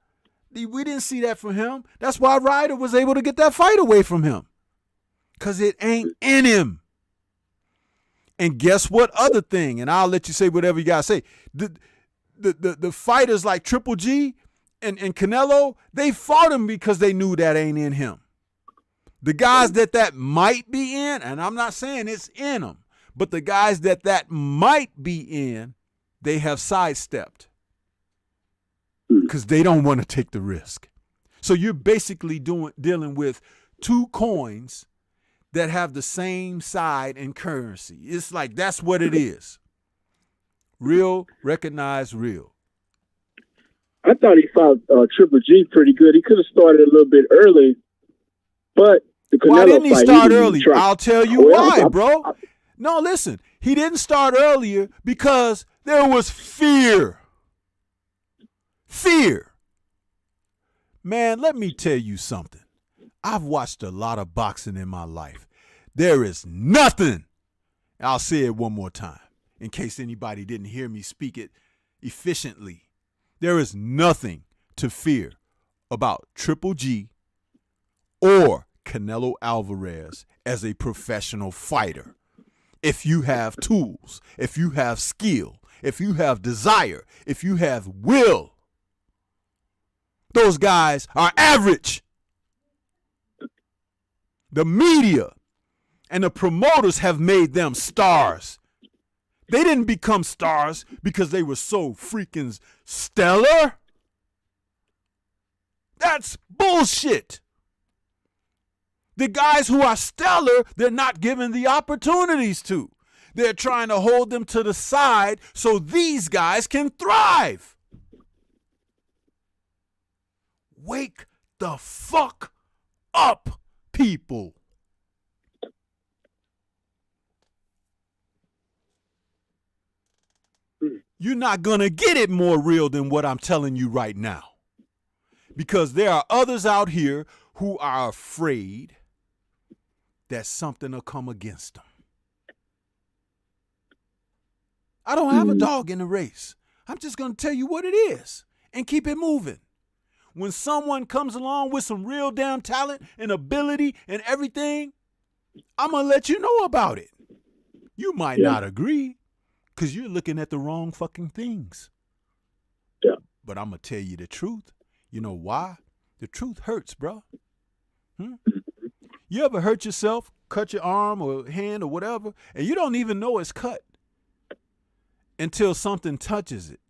We didn't see that from him. That's why Ryder was able to get that fight away from him. Because it ain't in him. And guess what other thing? And I'll let you say whatever you got to say. The fighters like Triple G and Canelo, they fought him because they knew that ain't in him. The guys that might be in, and I'm not saying it's in them, but the guys that might be in, they have sidestepped because they don't want to take the risk. So you're basically dealing with two coins that have the same side and currency. It's like that's what it is. Real, recognize real. I thought he fought Triple G pretty good. He could have started a little bit early, but the Canelo why didn't he fight, start he early? I'll tell you why, bro. No, listen. He didn't start earlier because there was fear. Fear. Man, let me tell you something. I've watched a lot of boxing in my life. There is nothing. I'll say it one more time in case anybody didn't hear me speak it efficiently. There is nothing to fear about Triple G or Canelo Alvarez as a professional fighter. If you have tools, if you have skill, if you have desire, if you have will, those guys are average. The media and the promoters have made them stars. They didn't become stars because they were so freaking stellar. That's bullshit. The guys who are stellar, they're not given the opportunities to. They're trying to hold them to the side so these guys can thrive. Wake the fuck up, people. You're not going to get it more real than what I'm telling you right now. Because there are others out here who are afraid that something will come against them. I don't have a dog in the race. I'm just going to tell you what it is and keep it moving. When someone comes along with some real damn talent and ability and everything, I'm going to let you know about it. You might not agree because you're looking at the wrong fucking things. Yeah. But I'm going to tell you the truth. You know why? The truth hurts, bro. You ever hurt yourself, cut your arm or hand or whatever, and you don't even know it's cut until something touches it.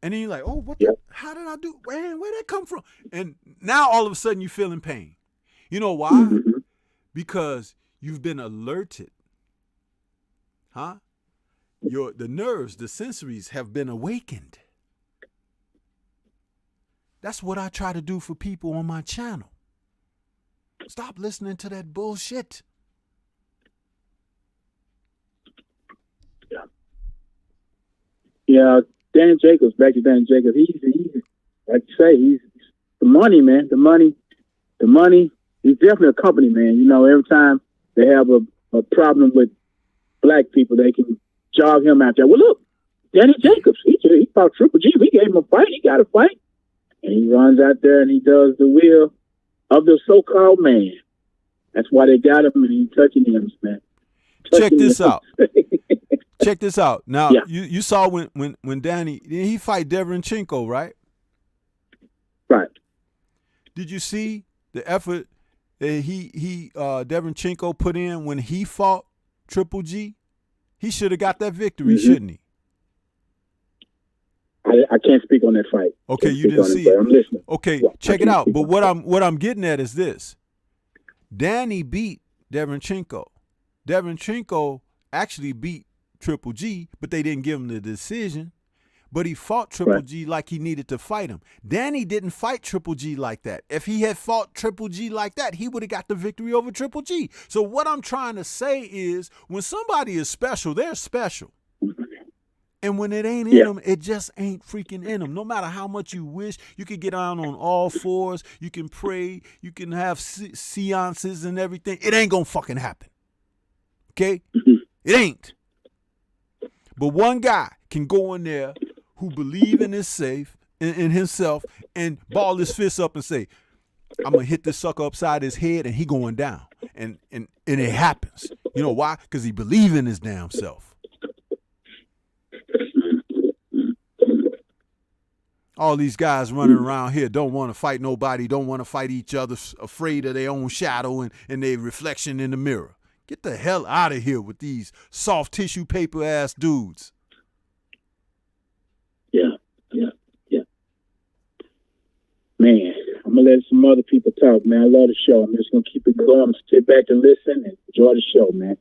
And then you're like, oh, how did I do? Man, where'd that come from? And now all of a sudden you're feeling pain. You know why? Because you've been alerted. Huh? The nerves, the sensories have been awakened. That's what I try to do for people on my channel. Stop listening to that bullshit. Yeah, Dan Jacobs, back to Dan Jacobs. He's like you say, he's the money, man. The money. He's definitely a company man. You know, every time they have a problem with black people, they can jog him out there. Well, look, Danny Jacobs, he fought Triple G. We gave him a fight. He got a fight. And he runs out there and he does the will of the so-called man. That's why they got him and he's touching him, man. Check this out. Check this out. Now, you saw when Danny, he fight Deverenchenko, right? Right. Did you see the effort that Deverenchenko put in when he fought Triple G? He should have got that victory, shouldn't he? I can't speak on that fight. Okay, you didn't see it. I'm listening. Okay, Yeah, check it out. But what I'm getting at is this: Danny beat Derenchenko. Derenchenko actually beat Triple G, but they didn't give him the decision. But he fought Triple G like he needed to fight him. Danny didn't fight Triple G like that. If he had fought Triple G like that, he would have got the victory over Triple G. So what I'm trying to say is, when somebody is special, they're special. And when it ain't in them, it just ain't freaking in them. No matter how much you wish, you can get down on all fours, you can pray, you can have seances and everything. It ain't gonna fucking happen. Okay? It ain't. But one guy can go in there who believe in his safe, in himself, and ball his fist up and say, I'm gonna hit this sucker upside his head and he going down. And it happens. You know why? Because he believe in his damn self. All these guys running around here don't want to fight nobody, don't want to fight each other, afraid of their own shadow and their reflection in the mirror. Get the hell out of here with these soft tissue paper ass dudes. Yeah. Man, I'm going to let some other people talk, man. I love the show. I'm just going to keep it going. I'm sit back and listen and enjoy the show, man.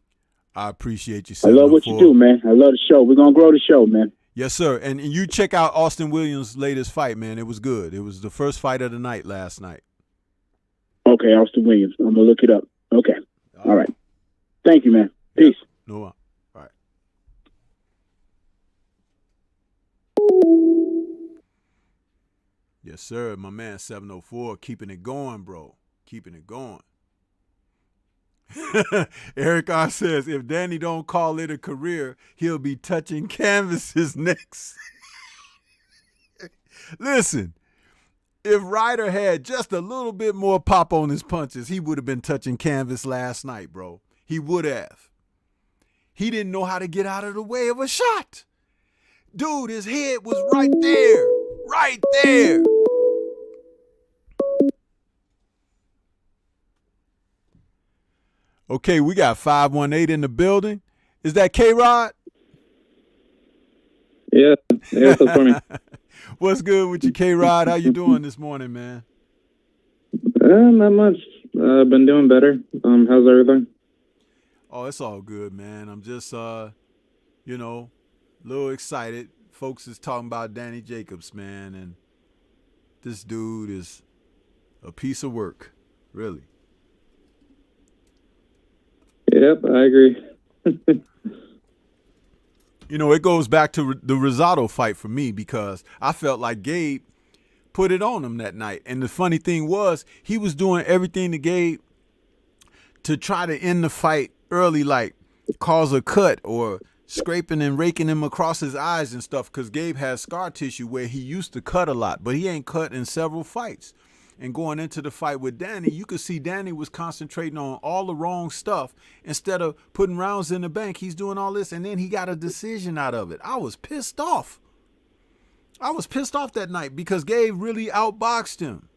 I appreciate you. I love what you do, man. I love the show. We're going to grow the show, man. Yes, sir. And you check out Austin Williams' latest fight, man. It was good. It was the first fight of the night last night. Okay, Austin Williams. I'm going to look it up. Okay. All right. Thank you, man. Peace. No. All right. Yes, sir. My man 704 keeping it going, bro. Keeping it going. Eric R says, if Danny don't call it a career, he'll be touching canvases next. Listen, if Ryder had just a little bit more pop on his punches, he would have been touching canvas last night, bro. He would have. He didn't know how to get out of the way of a shot. Dude, his head was right there. Right there. Okay, we got 518 in the building. Is that K-Rod? Yeah, that's for me. What's good with you, K-Rod? How you doing this morning, man? Not much. Been doing better. How's everything? Oh, it's all good, man. I'm just, a little excited. Folks is talking about Danny Jacobs, man, and this dude is a piece of work, really. Yep, I agree. It goes back to the Rosado fight for me because I felt like Gabe put it on him that night. And the funny thing was, he was doing everything to Gabe to try to end the fight early, like cause a cut or scraping and raking him across his eyes and stuff, because Gabe has scar tissue where he used to cut a lot, but he ain't cut in several fights. And going into the fight with Danny, you could see Danny was concentrating on all the wrong stuff. Instead of putting rounds in the bank, he's doing all this, and then he got a decision out of it. I was pissed off. That night because Gabe really outboxed him.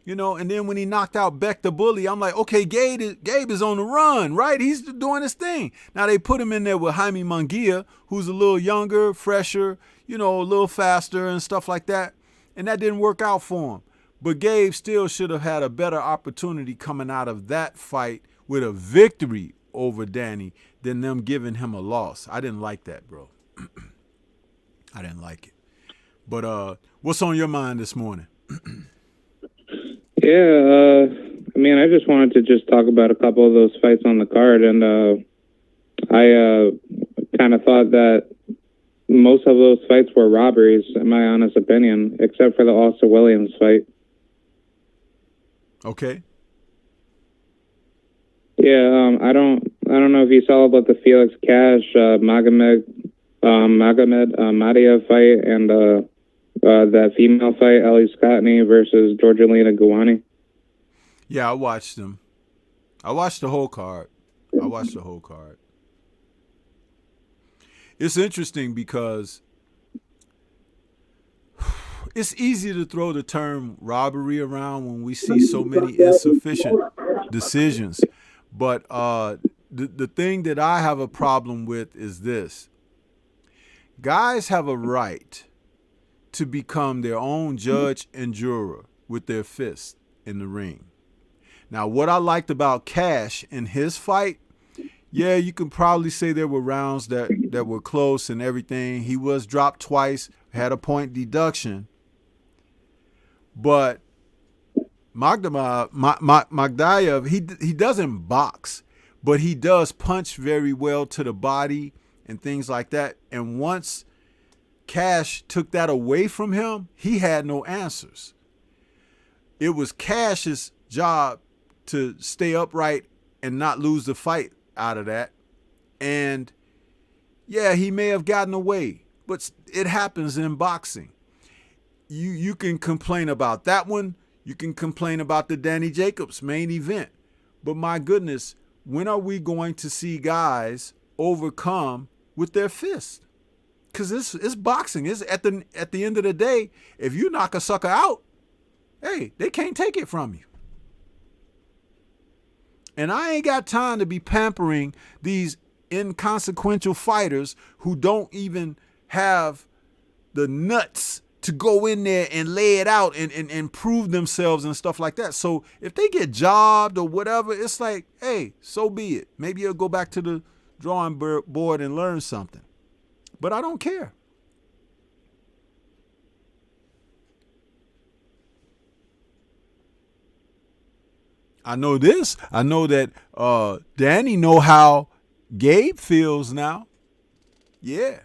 And then when he knocked out Beck the Bully, I'm like, okay, Gabe is on the run, right? He's doing his thing. Now they put him in there with Jaime Munguia, who's a little younger, fresher, a little faster and stuff like that. And that didn't work out for him. But Gabe still should have had a better opportunity coming out of that fight with a victory over Danny than them giving him a loss. I didn't like that, bro. I didn't like it. But what's on your mind this morning? Yeah, I just wanted to just talk about a couple of those fights on the card, and I kind of thought that most of those fights were robberies, in my honest opinion, except for the Austin Williams fight. Okay. Yeah, I don't know if you saw about the Felix Cash, Magomed Madia fight, and that female fight, Ellie Scottney versus Georgelina Gawani. Yeah, I watched them. I watched the whole card. It's interesting because it's easy to throw the term robbery around when we see so many insufficient decisions. But the thing that I have a problem with is this. Guys have a right to become their own judge and juror with their fist in the ring. Now, what I liked about Cash in his fight, yeah, you can probably say there were rounds that were close and everything. He was dropped twice, had a point deduction. But Magdayev, he doesn't box, but he does punch very well to the body and things like that. And once Cash took that away from him, he had no answers. It was Cash's job to stay upright and not lose the fight out of that. And yeah, he may have gotten away, but it happens in boxing. You can complain about that one. You can complain about the Danny Jacobs main event. But my goodness, when are we going to see guys overcome with their fists? Because it's boxing. It's at the end of the day, if you knock a sucker out, hey, they can't take it from you. And I ain't got time to be pampering these inconsequential fighters who don't even have the nuts to go in there and lay it out and prove themselves and stuff like that. So if they get jobbed or whatever, it's like, hey, so be it. Maybe you'll go back to the drawing board and learn something. But I don't care. I know this. I know that Danny know how Gabe feels now. Yeah.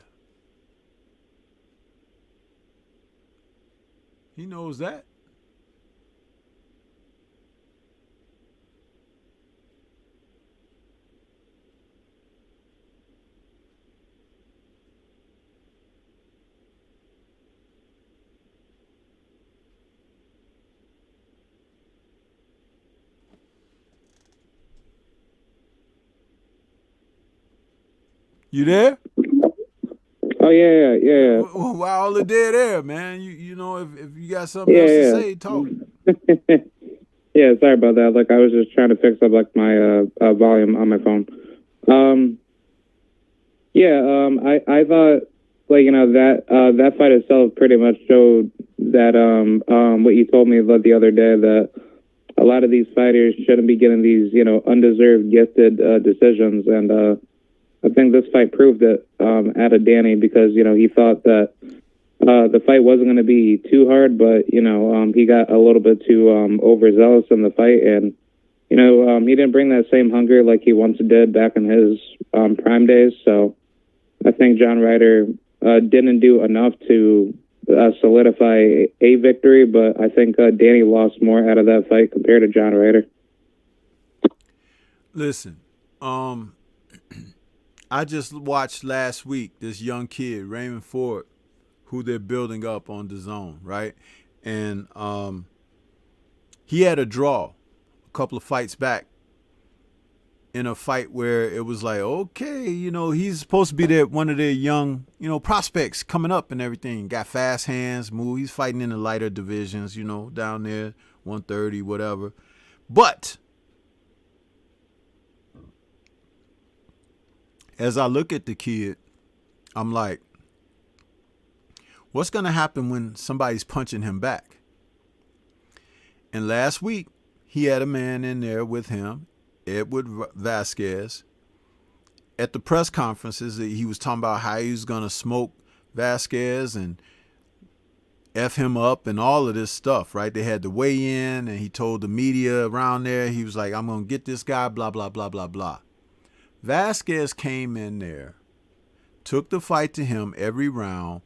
He knows that. You there? Oh yeah. Why all the dead air, man? You know, if you got something else to say, talk. Yeah, sorry about that. Like I was just trying to fix up like my volume on my phone. I thought like that fight itself pretty much showed that what you told me the other day, that a lot of these fighters shouldn't be getting these undeserved gifted decisions, and I think this fight proved it out of Danny, because he thought that the fight wasn't going to be too hard, but he got a little bit too overzealous in the fight, and he didn't bring that same hunger like he once did back in his prime days. So I think John Ryder didn't do enough to solidify a victory, but I think Danny lost more out of that fight compared to John Ryder. Listen, I just watched last week this young kid, Raymond Ford, who they're building up on DAZN, right? And he had a draw a couple of fights back in a fight where it was like, okay, he's supposed to be one of their young, prospects coming up and everything. Got fast hands, move. He's fighting in the lighter divisions, down there, 130, whatever. But as I look at the kid, I'm like, what's going to happen when somebody's punching him back? And last week, he had a man in there with him, Edward Vasquez. At the press conferences, he was talking about how he was going to smoke Vasquez and F him up and all of this stuff, right? They had to weigh in, and he told the media around there, he was like, I'm going to get this guy, blah, blah, blah, blah, blah. Vasquez came in there, took the fight to him every round,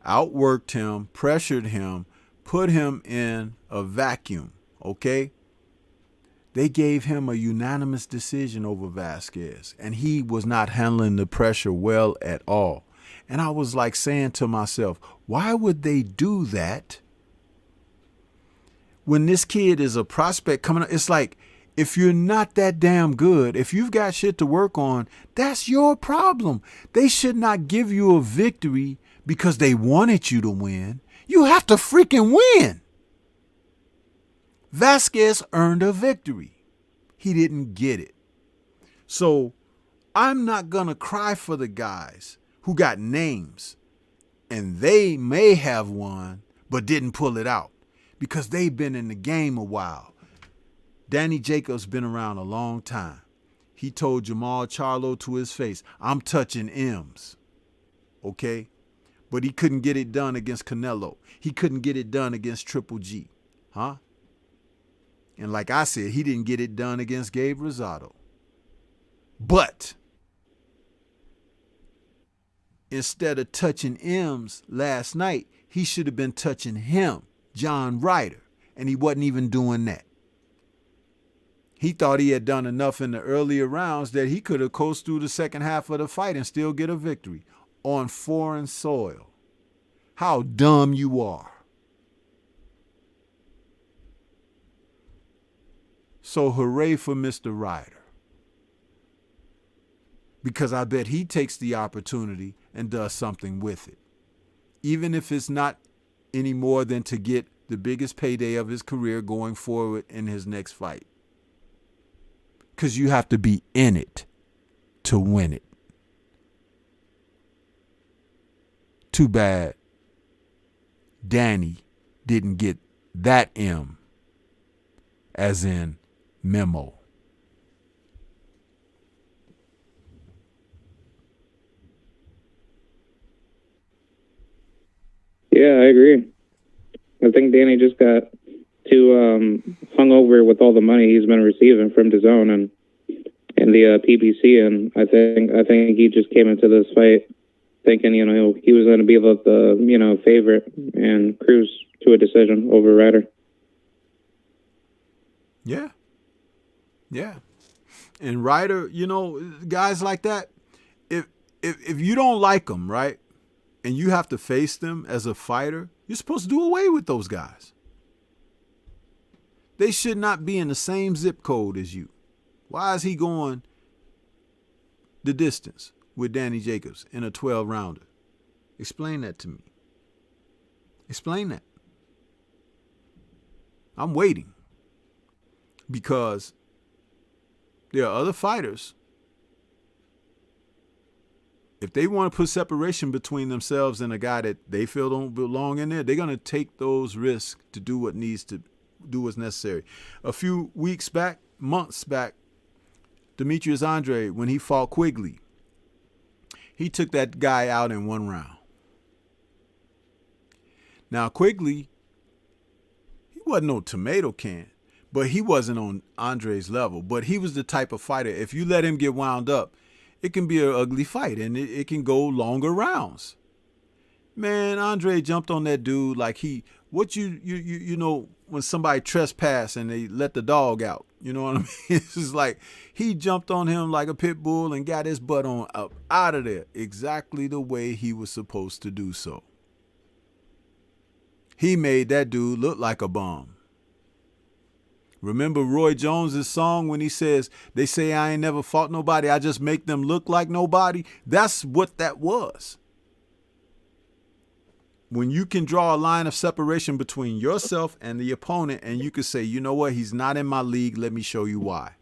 outworked him, pressured him, put him in a vacuum, okay? They gave him a unanimous decision over Vasquez, and he was not handling the pressure well at all. And I was like saying to myself, why would they do that when this kid is a prospect coming up? It's like, if you're not that damn good, if you've got shit to work on, that's your problem. They should not give you a victory because they wanted you to win. You have to freaking win. Vasquez earned a victory. He didn't get it. So I'm not going to cry for the guys who got names And they may have won, but didn't pull it out because they've been in the game a while. Danny Jacobs been around a long time. He told Jamal Charlo to his face, I'm touching M's. Okay? But he couldn't get it done against Canelo. He couldn't get it done against Triple G. Huh? And like I said, he didn't get it done against Gabe Rosado. But instead of touching M's last night, he should have been touching him, John Ryder. And he wasn't even doing that. He thought he had done enough in the earlier rounds that he could have coasted through the second half of the fight and still get a victory on foreign soil. How dumb you are. So hooray for Mr. Ryder. Because I bet he takes the opportunity and does something with it. Even if it's not any more than to get the biggest payday of his career going forward in his next fight. Because you have to be in it to win it. Too bad Danny didn't get that M, as in memo. Yeah, I agree. I think Danny just got too hung over with all the money he's been receiving from DAZN and the PBC, and I think he just came into this fight thinking, he was going to be the favorite and cruise to a decision over Ryder. Yeah. And Ryder, guys like that, if you don't like them, right, and you have to face them as a fighter, you're supposed to do away with those guys. They should not be in the same zip code as you. Why is he going the distance with Danny Jacobs in a 12-rounder? Explain that to me. Explain that. I'm waiting. Because there are other fighters. If they want to put separation between themselves and a guy that they feel don't belong in there, they're going to take those risks to do what needs to do what's necessary. A few months back, Demetrius Andre, when he fought Quigley, he took that guy out in one round. Now, Quigley, he wasn't no tomato can, but he wasn't on Andre's level. But he was the type of fighter, if you let him get wound up, it can be an ugly fight, and it can go longer rounds. Man, Andre jumped on that dude like when somebody trespass and they let the dog out. You know what I mean? It's just like he jumped on him like a pit bull and got his butt on up out of there exactly the way he was supposed to do so. He made that dude look like a bum. Remember Roy Jones's song when he says, they say I ain't never fought nobody, I just make them look like nobody? That's what that was. When you can draw a line of separation between yourself and the opponent and you can say, you know what, he's not in my league, let me show you why.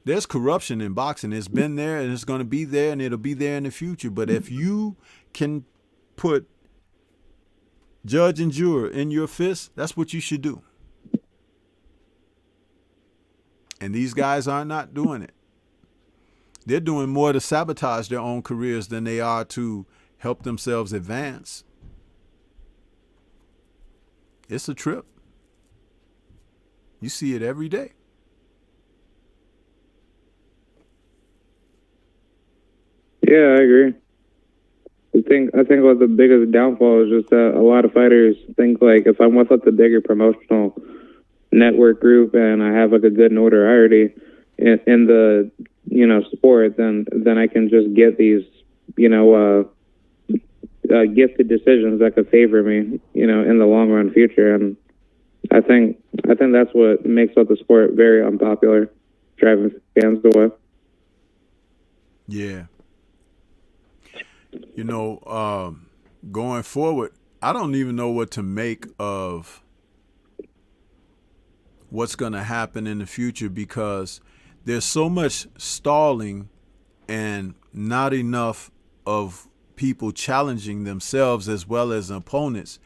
There's corruption in boxing. It's been there and it's going to be there and it'll be there in the future. But if you can put judge and juror in your fist, that's what you should do. And these guys are not doing it. They're doing more to sabotage their own careers than they are to help themselves advance. It's a trip. You see it every day. Yeah, I agree. I think what the biggest downfall is just that a lot of fighters think like if I'm with the bigger promotional network group and I have like a good notoriety in the sport, then I can just get these gifted decisions that could favor me in the long run future. And I think that's what makes up the sport very unpopular, driving fans away. Yeah. Going forward, I don't even know what to make of what's going to happen in the future because there's so much stalling and not enough of people challenging themselves as well as opponents,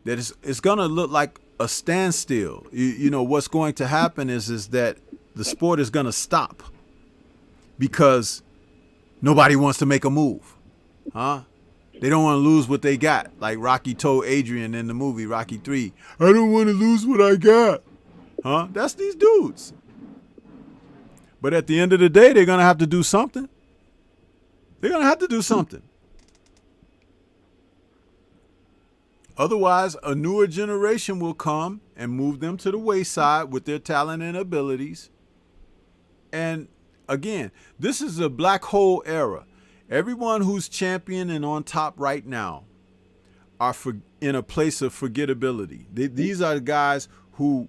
that it's going to look like a standstill. You know, what's going to happen is that the sport is going to stop because nobody wants to make a move. Huh? They don't want to lose what they got. Like Rocky told Adrian in the movie Rocky 3, I don't want to lose what I got. Huh? That's these dudes. But at the end of the day, they're going to have to do something. They're going to have to do something. Otherwise, a newer generation will come and move them to the wayside with their talent and abilities. And again, this is a black hole era. Everyone who's champion and on top right now are in a place of forgettability. These are the guys who,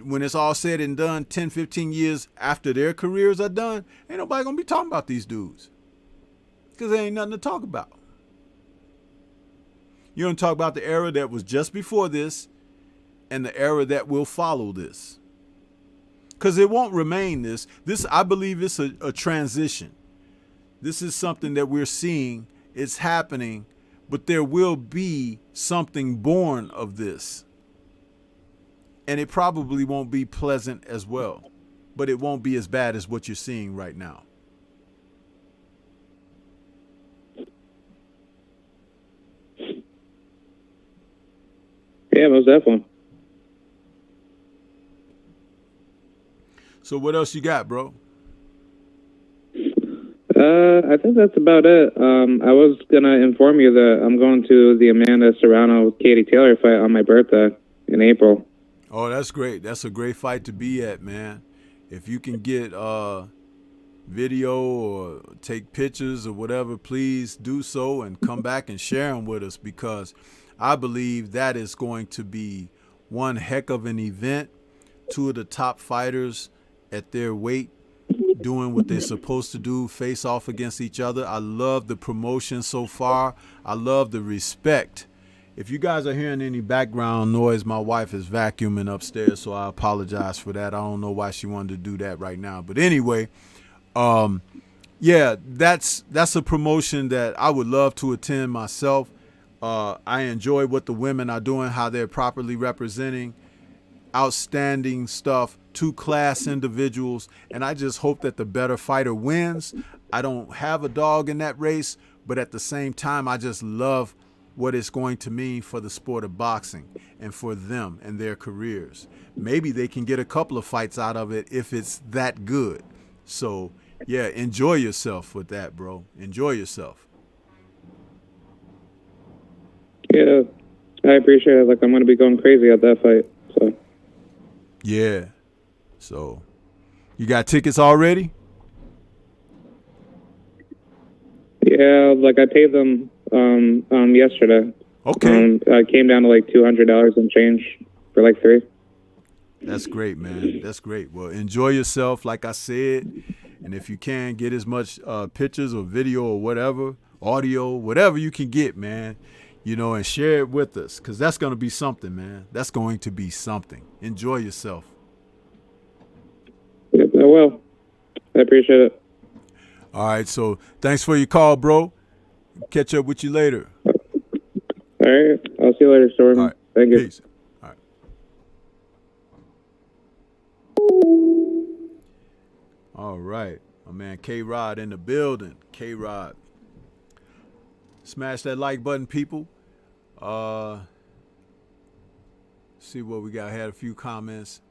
when it's all said and done, 10, 15 years after their careers are done, ain't nobody going to be talking about these dudes because there ain't nothing to talk about. You're going to talk about the era that was just before this and the era that will follow this. Because it won't remain this. This, I believe, is a transition. This is something that we're seeing. It's happening, but there will be something born of this. And it probably won't be pleasant as well, but it won't be as bad as what you're seeing right now. Yeah, most definitely. So what else you got, bro? I think that's about it. I was going to inform you that I'm going to the Amanda Serrano-Katie Taylor fight on my birthday in April. Oh, that's great. That's a great fight to be at, man. If you can get video or take pictures or whatever, please do so and come back and share them with us, because I believe that is going to be one heck of an event. Two of the top fighters at their weight doing what they're supposed to do, face off against each other. I love the promotion so far. I love the respect. If you guys are hearing any background noise, my wife is vacuuming upstairs, so I apologize for that. I don't know why she wanted to do that right now. But anyway, yeah, that's a promotion that I would love to attend myself. I enjoy what the women are doing, how they're properly representing. Outstanding stuff, two class individuals, and I just hope that the better fighter wins. I don't have a dog in that race, but at the same time, I just love what it's going to mean for the sport of boxing and for them and their careers. Maybe they can get a couple of fights out of it if it's that good. So, yeah, enjoy yourself with that, bro. Enjoy yourself. Yeah, I appreciate it. Like, I'm going to be going crazy at that fight, so. Yeah. So, you got tickets already? Yeah, like I paid them yesterday. Okay. I came down to like $200 and change for like 3. That's great, man. That's great. Well, enjoy yourself, like I said. And if you can, get as much pictures or video or whatever, audio, whatever you can get, man, you know, and share it with us, because that's going to be something, man. That's going to be something. Enjoy yourself. Yep, I will. I appreciate it. All right, so thanks for your call, bro. Catch up with you later. All right. I'll see you later, Stormy. All right. Thank you. Peace. All right. All right. My man K-Rod in the building. K-Rod. Smash that like button, people. See what we got. I had a few comments.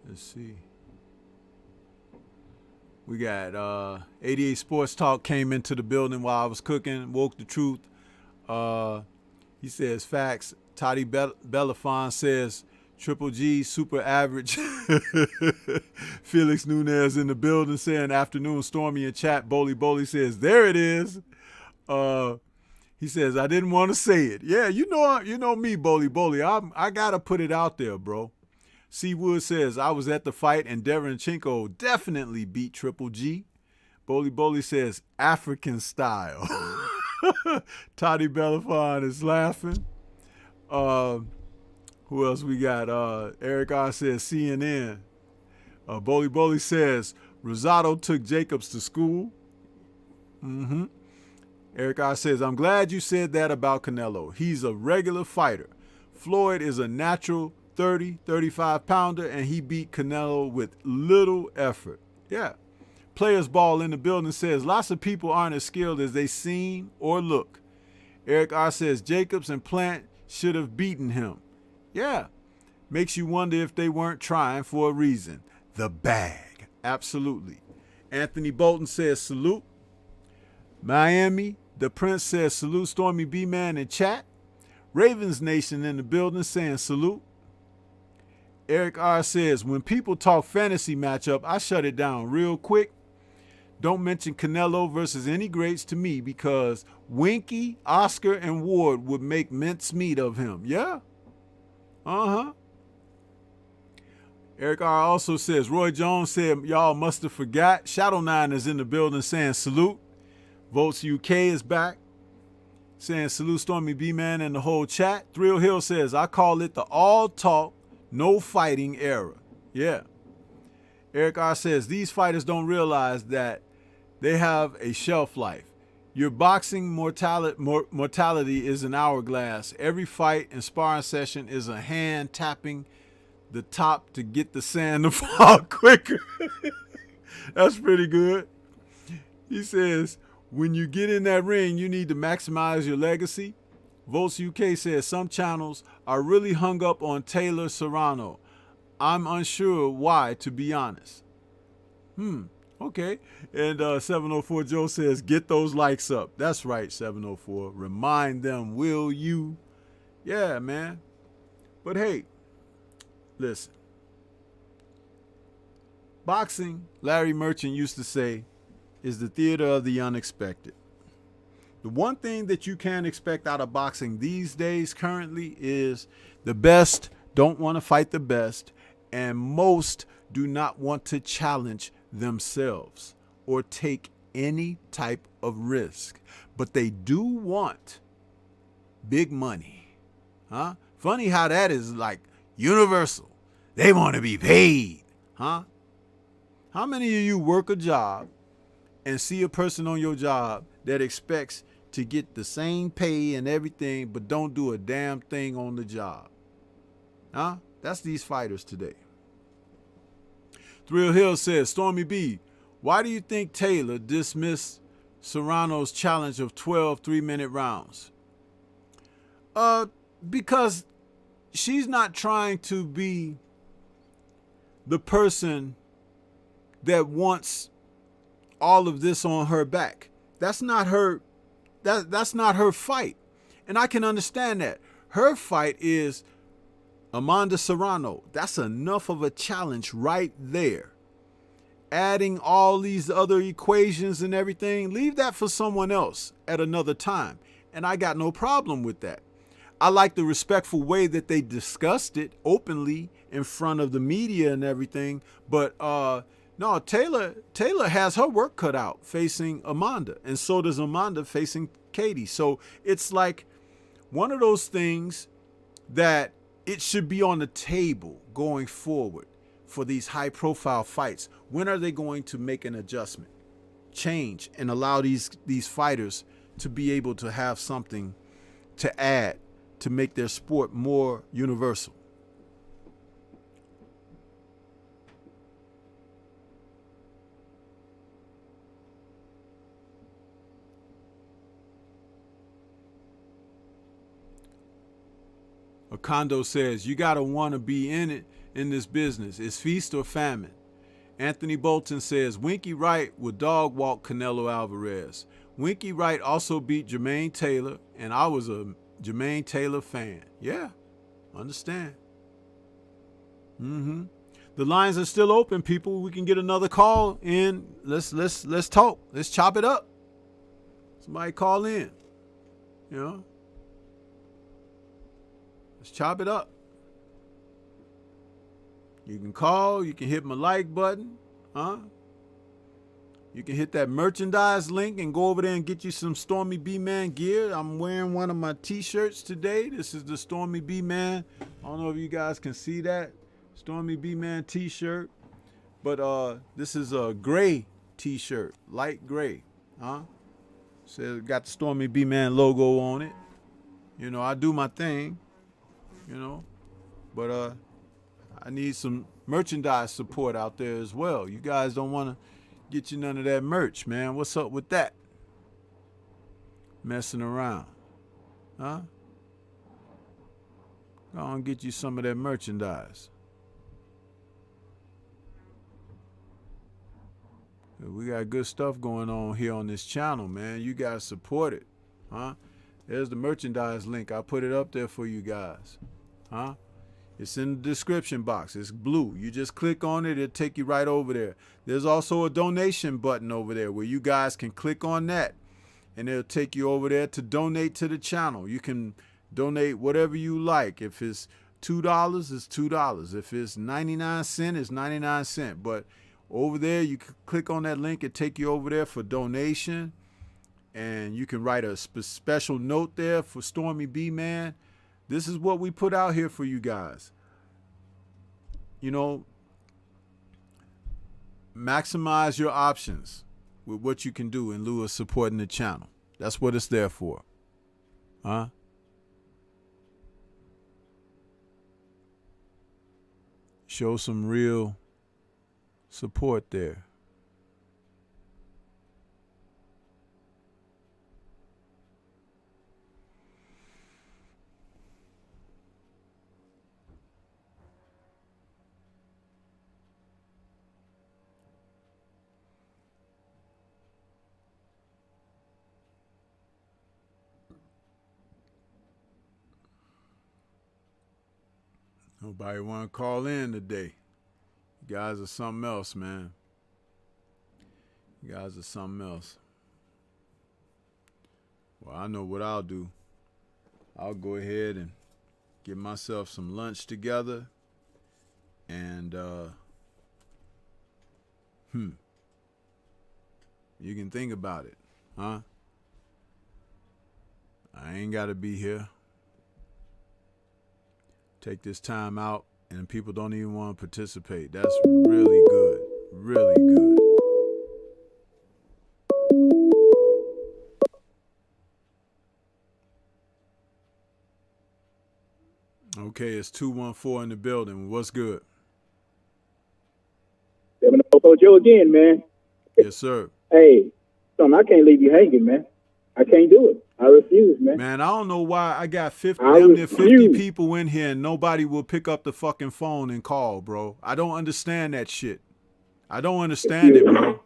Let's see. We got 88 Sports Talk came into the building while I was cooking. Woke the truth. He says facts. Toddy Bellafon says Triple G super average. Felix Nunez in the building saying afternoon. Stormy in chat. Boli says there it is. He says I didn't want to say it. Yeah, you know me, Boli. I gotta put it out there, bro. C. Wood says, I was at the fight and Derenchenko definitely beat Triple G. Boli says, African style. Toddy Bellafon is laughing. Who else we got? Eric R. says CNN. Boli Boli says, Rosado took Jacobs to school. Eric R. says, I'm glad you said that about Canelo. He's a regular fighter. Floyd is a natural 30, 35 pounder, and he beat Canelo with little effort. Yeah. Players Ball in the building says, lots of people aren't as skilled as they seem or look. Eric R. says, Jacobs and Plant should have beaten him. Yeah. Makes you wonder if they weren't trying for a reason. The bag. Absolutely. Anthony Bolton says, salute. Miami, the Prince says, salute Stormy B-Man in chat. Ravens Nation in the building saying, salute. Eric R. says, when people talk fantasy matchup, I shut it down real quick. Don't mention Canelo versus any greats to me because Winky, Oscar, and Ward would make mincemeat of him. Yeah? Eric R. also says, Roy Jones said, y'all must have forgot. Shadow 9 is in the building saying salute. Votes UK is back saying salute Stormy B-Man and the whole chat. Thrill Hill says, I call it the all talk, no fighting era. Yeah. Eric R. says, these fighters don't realize that they have a shelf life. Your boxing mortality is an hourglass. Every fight and sparring session is a hand tapping the top to get the sand to fall quicker. That's pretty good. He says, when you get in that ring, you need to maximize your legacy. Votes UK says some channels are really hung up on Taylor Serrano. I'm unsure why, to be honest. Okay. And 704 Joe says, get those likes up. That's right, 704. Remind them, will you? Yeah, man. But hey, listen. Boxing, Larry Merchant used to say, is the theater of the unexpected. The one thing that you can expect out of boxing these days currently is the best don't want to fight the best, and most do not want to challenge themselves or take any type of risk. But they do want big money. Huh? Funny how that is like universal. They want to be paid. Huh? How many of you work a job and see a person on your job that expects to get the same pay and everything, but don't do a damn thing on the job? Huh? That's these fighters today. Thrill Hill says, Stormy B, why do you think Taylor dismissed Serrano's challenge of 12 3-minute rounds? Because she's not trying to be the person that wants all of this on her back. That's not her. That's not her fight. And I can understand that. Her fight is Amanda Serrano. That's enough of a challenge right there. Adding all these other equations and everything, leave that for someone else at another time. And I got no problem with that. I like the respectful way that they discussed it openly in front of the media and everything. But no, Taylor has her work cut out facing Amanda, and so does Amanda facing Katie. So it's like one of those things that it should be on the table going forward for these high-profile fights. When are they going to make an adjustment, change, and allow these fighters to be able to have something to add to make their sport more universal? Okondo says, you got to want to be in it in this business. It's feast or famine. Anthony Bolton says, Winky Wright would dog walk Canelo Alvarez. Winky Wright also beat Jermaine Taylor, and I was a Jermaine Taylor fan. Yeah, understand. The lines are still open, people. We can get another call in. Let's talk. Let's chop it up. Somebody call in. You know? Let's chop it up. You can call. You can hit my like button. You can hit that merchandise link and go over there and get you some Stormy B-Man gear. I'm wearing one of my t-shirts today. This is the Stormy B-Man. I don't know if you guys can see that. Stormy B-Man t-shirt. But this is a gray t-shirt, light gray, huh? Says got the Stormybman logo on it. You know, I do my thing, you know, but I need some merchandise support out there as well. You guys don't want to get you none of that merch, man. What's up with that? Messing around, huh? Go on, get you some of that merchandise. We got good stuff going on here on this channel, man. You guys support it, huh? There's the merchandise link. I put it up there for you guys, huh? It's in the description box. It's blue. You just click on it. It'll take you right over there. There's also a donation button over there where you guys can click on that, and it'll take you over there to donate to the channel. You can donate whatever you like. If it's $2, it's $2. If it's 99 cents, it's 99 cents. But over there, you can click on that link and take you over there for donation. And you can write a special note there for Stormybman. This is what we put out here for you guys. You know, maximize your options with what you can do in lieu of supporting the channel. That's what it's there for. Huh? Show some real support there. Nobody want to call in today. You guys are something else, man. You guys are something else. Well, I know what I'll do. I'll go ahead and get myself some lunch together. And, you can think about it, huh? I ain't got to be here. Take this time out and people don't even want to participate. That's really good. Really good. Okay, it's 214 in the building. What's good? Loco Joe again, man. Yes, sir. Hey, son, I can't leave you hanging, man. I can't do it. I refuse, man. Man, I don't know why I got damn near 50 people in here and nobody will pick up the fucking phone and call, bro. I don't understand that shit. I don't understand it, bro.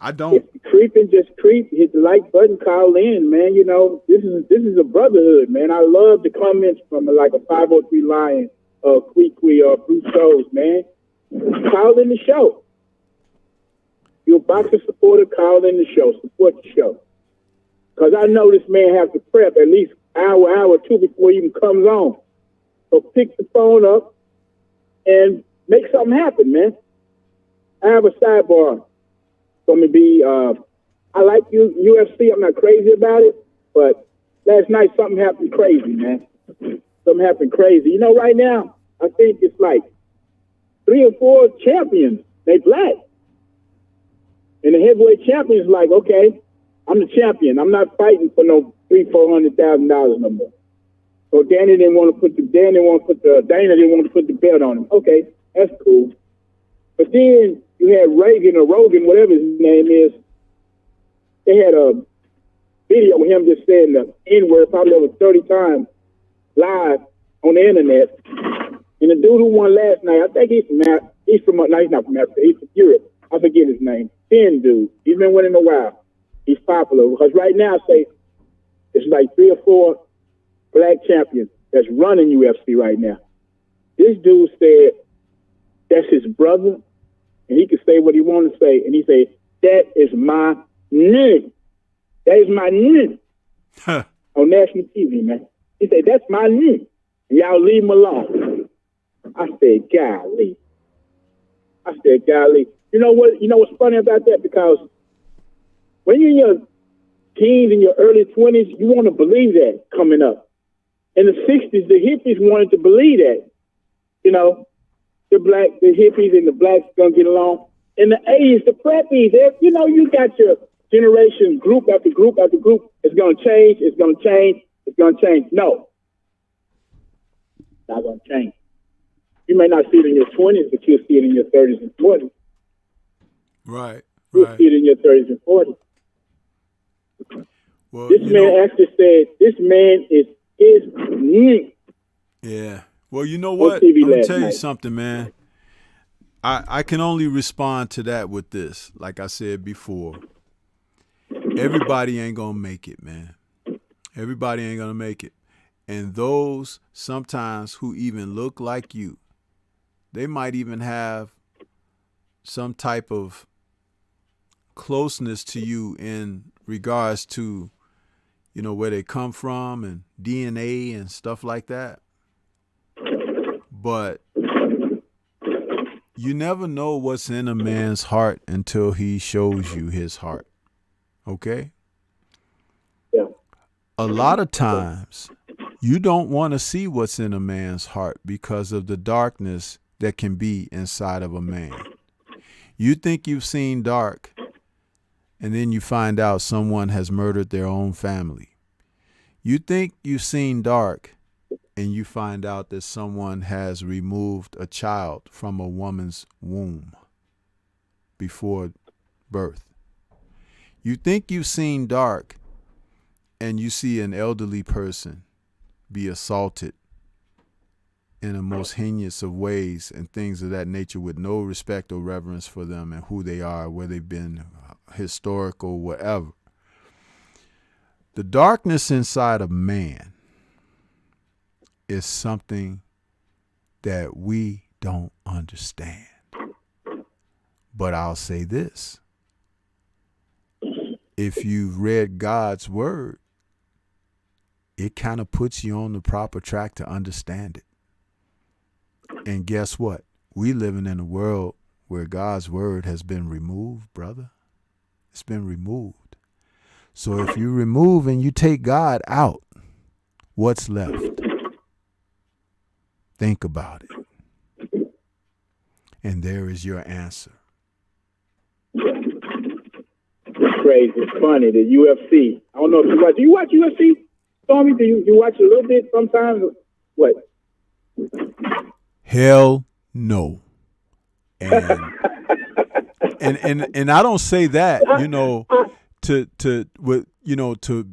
I don't. Creeping, just creep. Hit the like button, call in, man. You know, this is a brotherhood, man. I love the comments from like a 503 Lion, Kwee or Bruce Shows, man. Call in the show. You're a boxer supporter, call in the show. Support the show. Because I know this man has to prep at least hour or two before he even comes on. So pick the phone up and make something happen, man. I have a sidebar. Going to be, I like UFC. I'm not crazy about it. But last night something happened crazy, man. Something happened crazy. You know, right now, I think it's like 3 or 4 champions. They black. And the heavyweight champion's like, okay, I'm the champion. I'm not fighting for no $300,000-$400,000 no more. So Dana didn't want to put the belt on him. Okay, that's cool. But then you had Reagan or Rogan, whatever his name is. They had a video with him just saying the N-word probably over 30 times live on the internet. And the dude who won last night, I think he's not from Africa. He's from Europe. I forget his name. Thin dude. He's been winning a while. He's popular because right now, say it's like 3 or 4 black champions that's running UFC right now. This dude said that's his brother, and he can say what he want to say, and he said that is my nigga. That is my nigga. On national TV, man. He said that's my nigga. Y'all leave him alone. I said, golly. You know what? You know what's funny about that? Because when you're in your teens and your early 20s, you want to believe that coming up. In the 60s, the hippies wanted to believe that, you know. the hippies and the blacks gonna get along. In the 80s, the preppies, you got your generation group after group after group. It's gonna change. It's gonna change. It's gonna change. No, it's not gonna change. You may not see it in your 20s, but you'll see it in your 30s and 40s. Right. You'll see it in your 30s and 40s. Well, this man actually said, "This man is me." Yeah. Well, you know what? I'm gonna tell you something, man. I can only respond to that with this. Like I said before, everybody ain't gonna make it, man. Everybody ain't gonna make it. And those sometimes who even look like you, they might even have some type of closeness to you in regards to, where they come from and DNA and stuff like that. But you never know what's in a man's heart until he shows you his heart. Okay? Yeah. A lot of times you don't want to see what's in a man's heart because of the darkness that can be inside of a man. You think you've seen dark, and then you find out someone has murdered their own family. You think you've seen dark, and you find out that someone has removed a child from a woman's womb before birth. You think you've seen dark, and you see an elderly person be assaulted in the most heinous of ways and things of that nature with no respect or reverence for them and who they are, where they've been, historical, whatever. The darkness inside of man is something that we don't understand. But I'll say this. If you've read God's word, it kind of puts you on the proper track to understand it. And guess what? We living in a world where God's word has been removed, brother. It's been removed. So if you remove and you take God out, what's left? Think about it. And there is your answer. It's crazy. It's funny. The UFC. I don't know if you watch. Do you watch UFC, Stormy? Do you watch a little bit sometimes? What? Hell no. And and I don't say that, to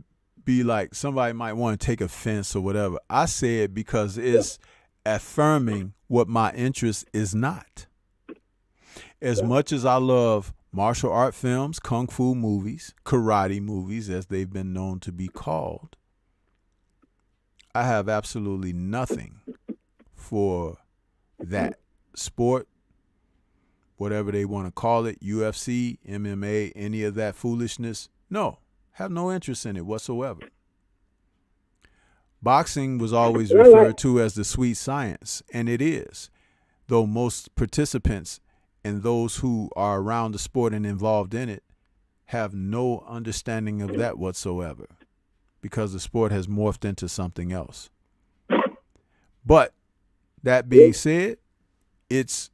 be like somebody might want to take offense or whatever. I say it because it's affirming what my interest is not. As much as I love martial art films, kung fu movies, karate movies, as they've been known to be called, I have absolutely nothing for that sport, whatever they want to call it, UFC, MMA, any of that foolishness. No, have no interest in it whatsoever. Boxing was always referred to as the sweet science, and it is, though most participants and those who are around the sport and involved in it have no understanding of that whatsoever, because the sport has morphed into something else. But that being said, it's,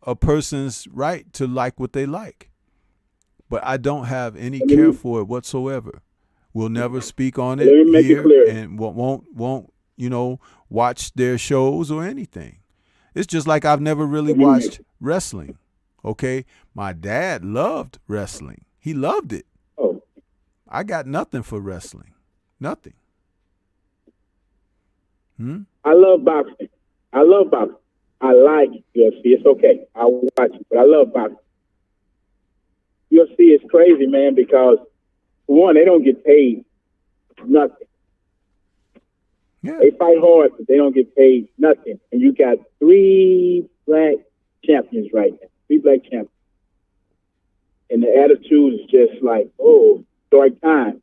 a person's right to like what they like. But I don't have any care for it whatsoever. We'll never speak on it here and won't watch their shows or anything. It's just like I've never really watched wrestling. Okay? My dad loved wrestling. He loved it. Oh. I got nothing for wrestling. Nothing. I love boxing. I like UFC. It's okay. I watch it, but I love boxing. UFC is crazy, man, because one, they don't get paid nothing. Yeah. They fight hard, but they don't get paid nothing. And you got 3 black champions right now. 3 black champions. And the attitude is just like, oh, dark time.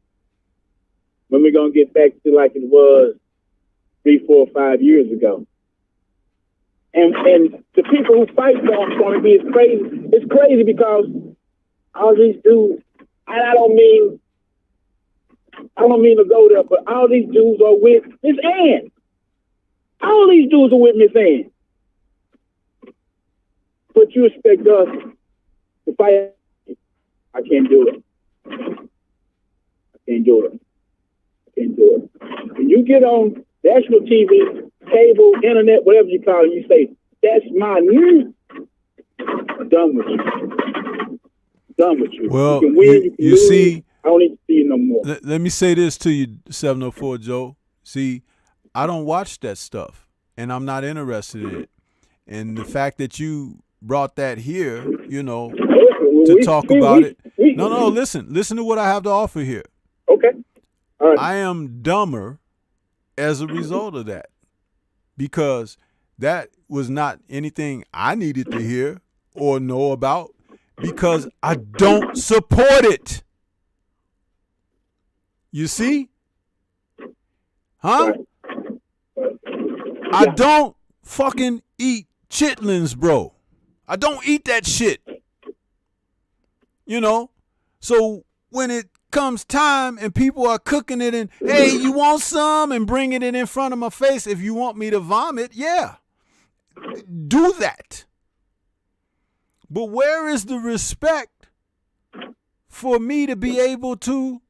When we going to get back to like it was 3, 4, 5 years ago? And the people who fight for me is crazy. It's crazy because all these dudes, I don't mean to go there, but all these dudes are with Miss Ann. All these dudes are with Miss Ann. But you expect us to fight? I can't do it. I can't do it. I can't do it. When you get on national TV, cable, internet, whatever you call it, you say, that's my news. I'm done with you. Done with you. Well, you can win, you lose. see, I don't need to see you no more. let me say this to you, 704 Joe. See, I don't watch that stuff, and I'm not interested in it. And the fact that you brought that here, you know, to talk about it. No, listen to what I have to offer here. Okay. All right. I am dumber as a result of that, because that was not anything I needed to hear or know about, because I don't support it. You see? Huh? I don't fucking eat chitlins, bro. I don't eat that shit. You know? So when it comes time and people are cooking it and, hey, you want some, and bringing it in front of my face, if you want me to vomit, yeah, do that. But where is the respect for me to be able to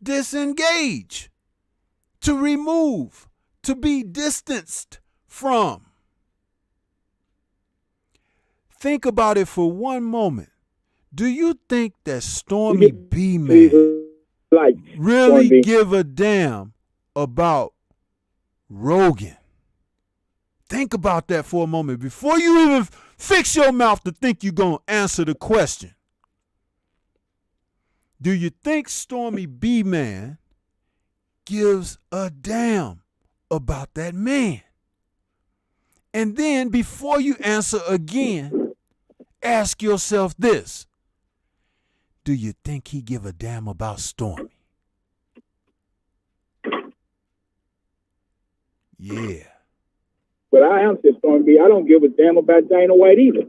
disengage, to remove, to be distanced from? Think about it for one moment. Do you think that Stormybman really give a damn about Rogan? Think about that for a moment before you even fix your mouth to think you're going to answer the question. Do you think Stormybman gives a damn about that man? And then before you answer again, ask yourself this. Do you think he give a damn about Stormy? Yeah. But I answer Stormy. I don't give a damn about Dana White either.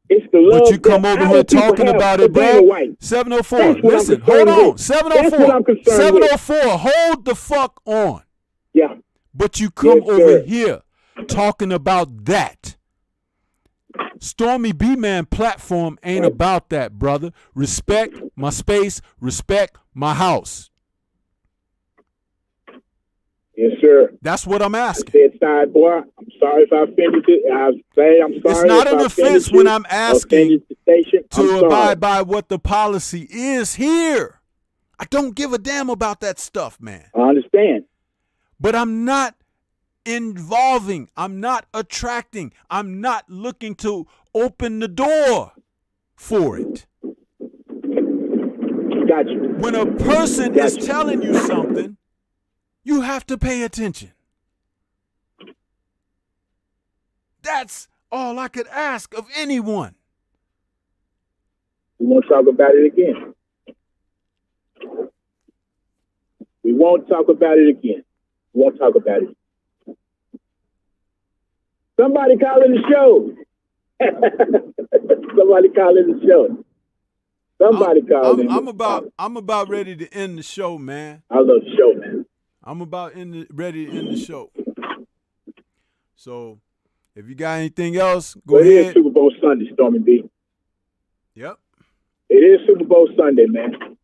It's the love. But you come over here talking about it, bro. 704. Listen, hold on. 704. 704. Hold the fuck on. Yeah. But you come over here talking about that. Stormybman platform ain't about that, brother. Respect my space. Respect my house. Yes, sir. That's what I'm asking. I said, side boy, I'm sorry if I offended you. I say I'm sorry. It's not an offense when I'm asking to abide by what the policy is here. I don't give a damn about that stuff, man. I understand. But I'm not involving. I'm not attracting. I'm not looking to open the door for it. Got you. When a person is telling you something, you have to pay attention. That's all I could ask of anyone. We won't talk about it again. We won't talk about it again. We won't talk about it. Somebody call in the show. Somebody call in the show. Somebody call in. I'm about ready to end the show, man. I love the show, man. I'm about ready to end the show. So, if you got anything else, go ahead. It is Super Bowl Sunday, Stormy B. Yep. It is Super Bowl Sunday, man.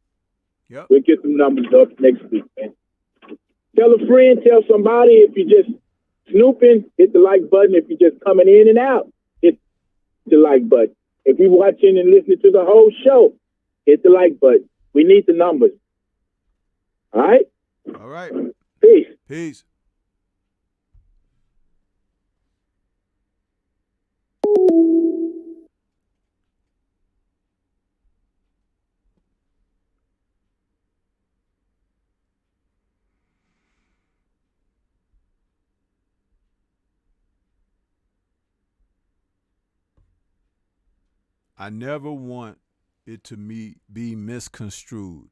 Yep. We'll get some numbers up next week, man. Tell a friend, tell somebody. If you're just snooping, hit the like button. If you're just coming in and out, hit the like button. If you're watching and listening to the whole show, hit the like button. We need the numbers. All right? All right. Peace. Peace. I never want it to be misconstrued.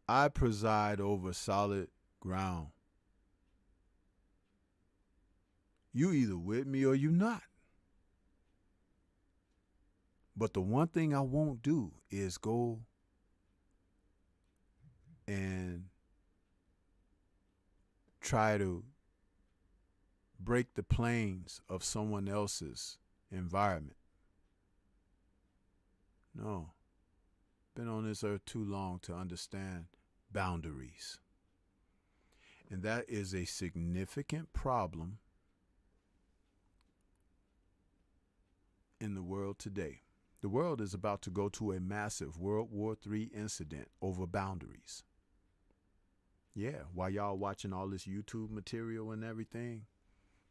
I preside over solid ground. You either with me or you not. But the one thing I won't do is go and try to break the planes of someone else's environment. No. Been on this earth too long to understand boundaries. And that is a significant problem in the world today. The world is about to go to a massive World War III incident over boundaries. Yeah, while y'all watching all this YouTube material and everything,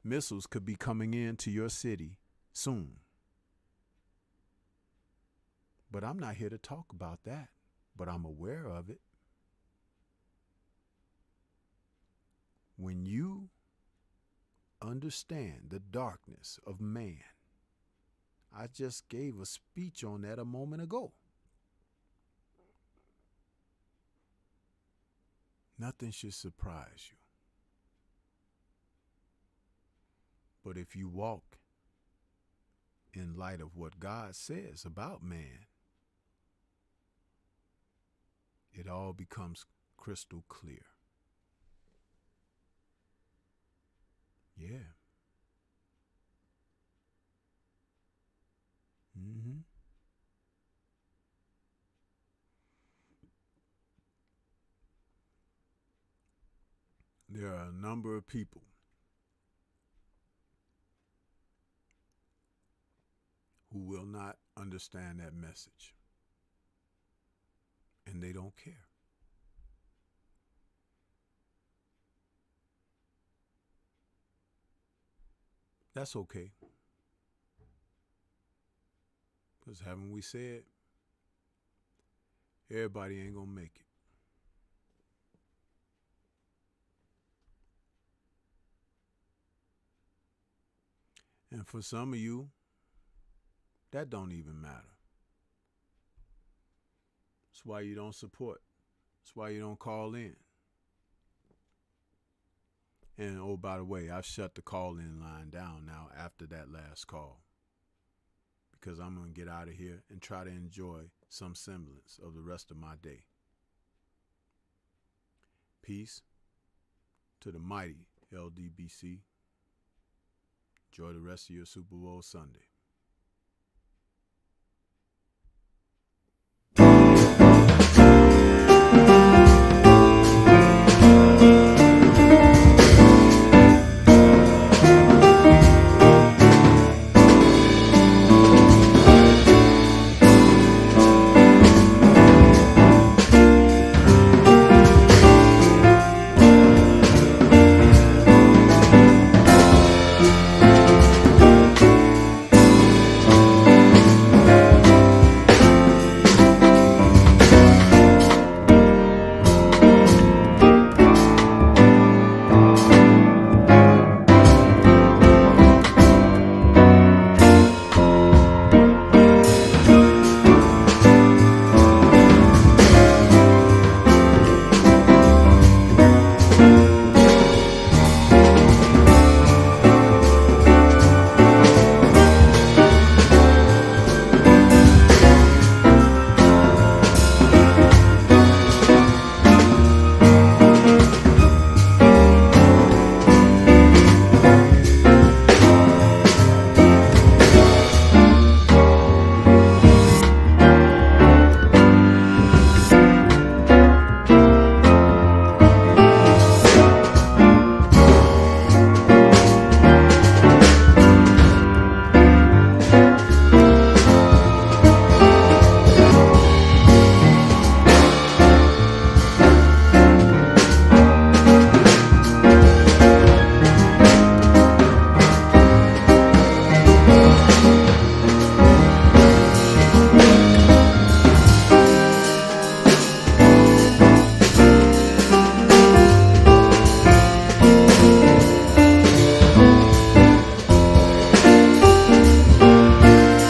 missiles could be coming into your city soon. But I'm not here to talk about that, but I'm aware of it. When you understand the darkness of man, I just gave a speech on that a moment ago. Nothing should surprise you. But if you walk in light of what God says about man, it all becomes crystal clear. Yeah. Mm-hmm. There are a number of people who will not understand that message. And they don't care. That's okay. Because haven't we said, everybody ain't gonna make it. And for some of you, that don't even matter. That's why you don't support. That's why you don't call in. And oh, by the way, I've shut the call-in line down now after that last call, because I'm going to get out of here and try to enjoy some semblance of the rest of my day. Peace to the mighty LDBC. Enjoy the rest of your Super Bowl Sunday.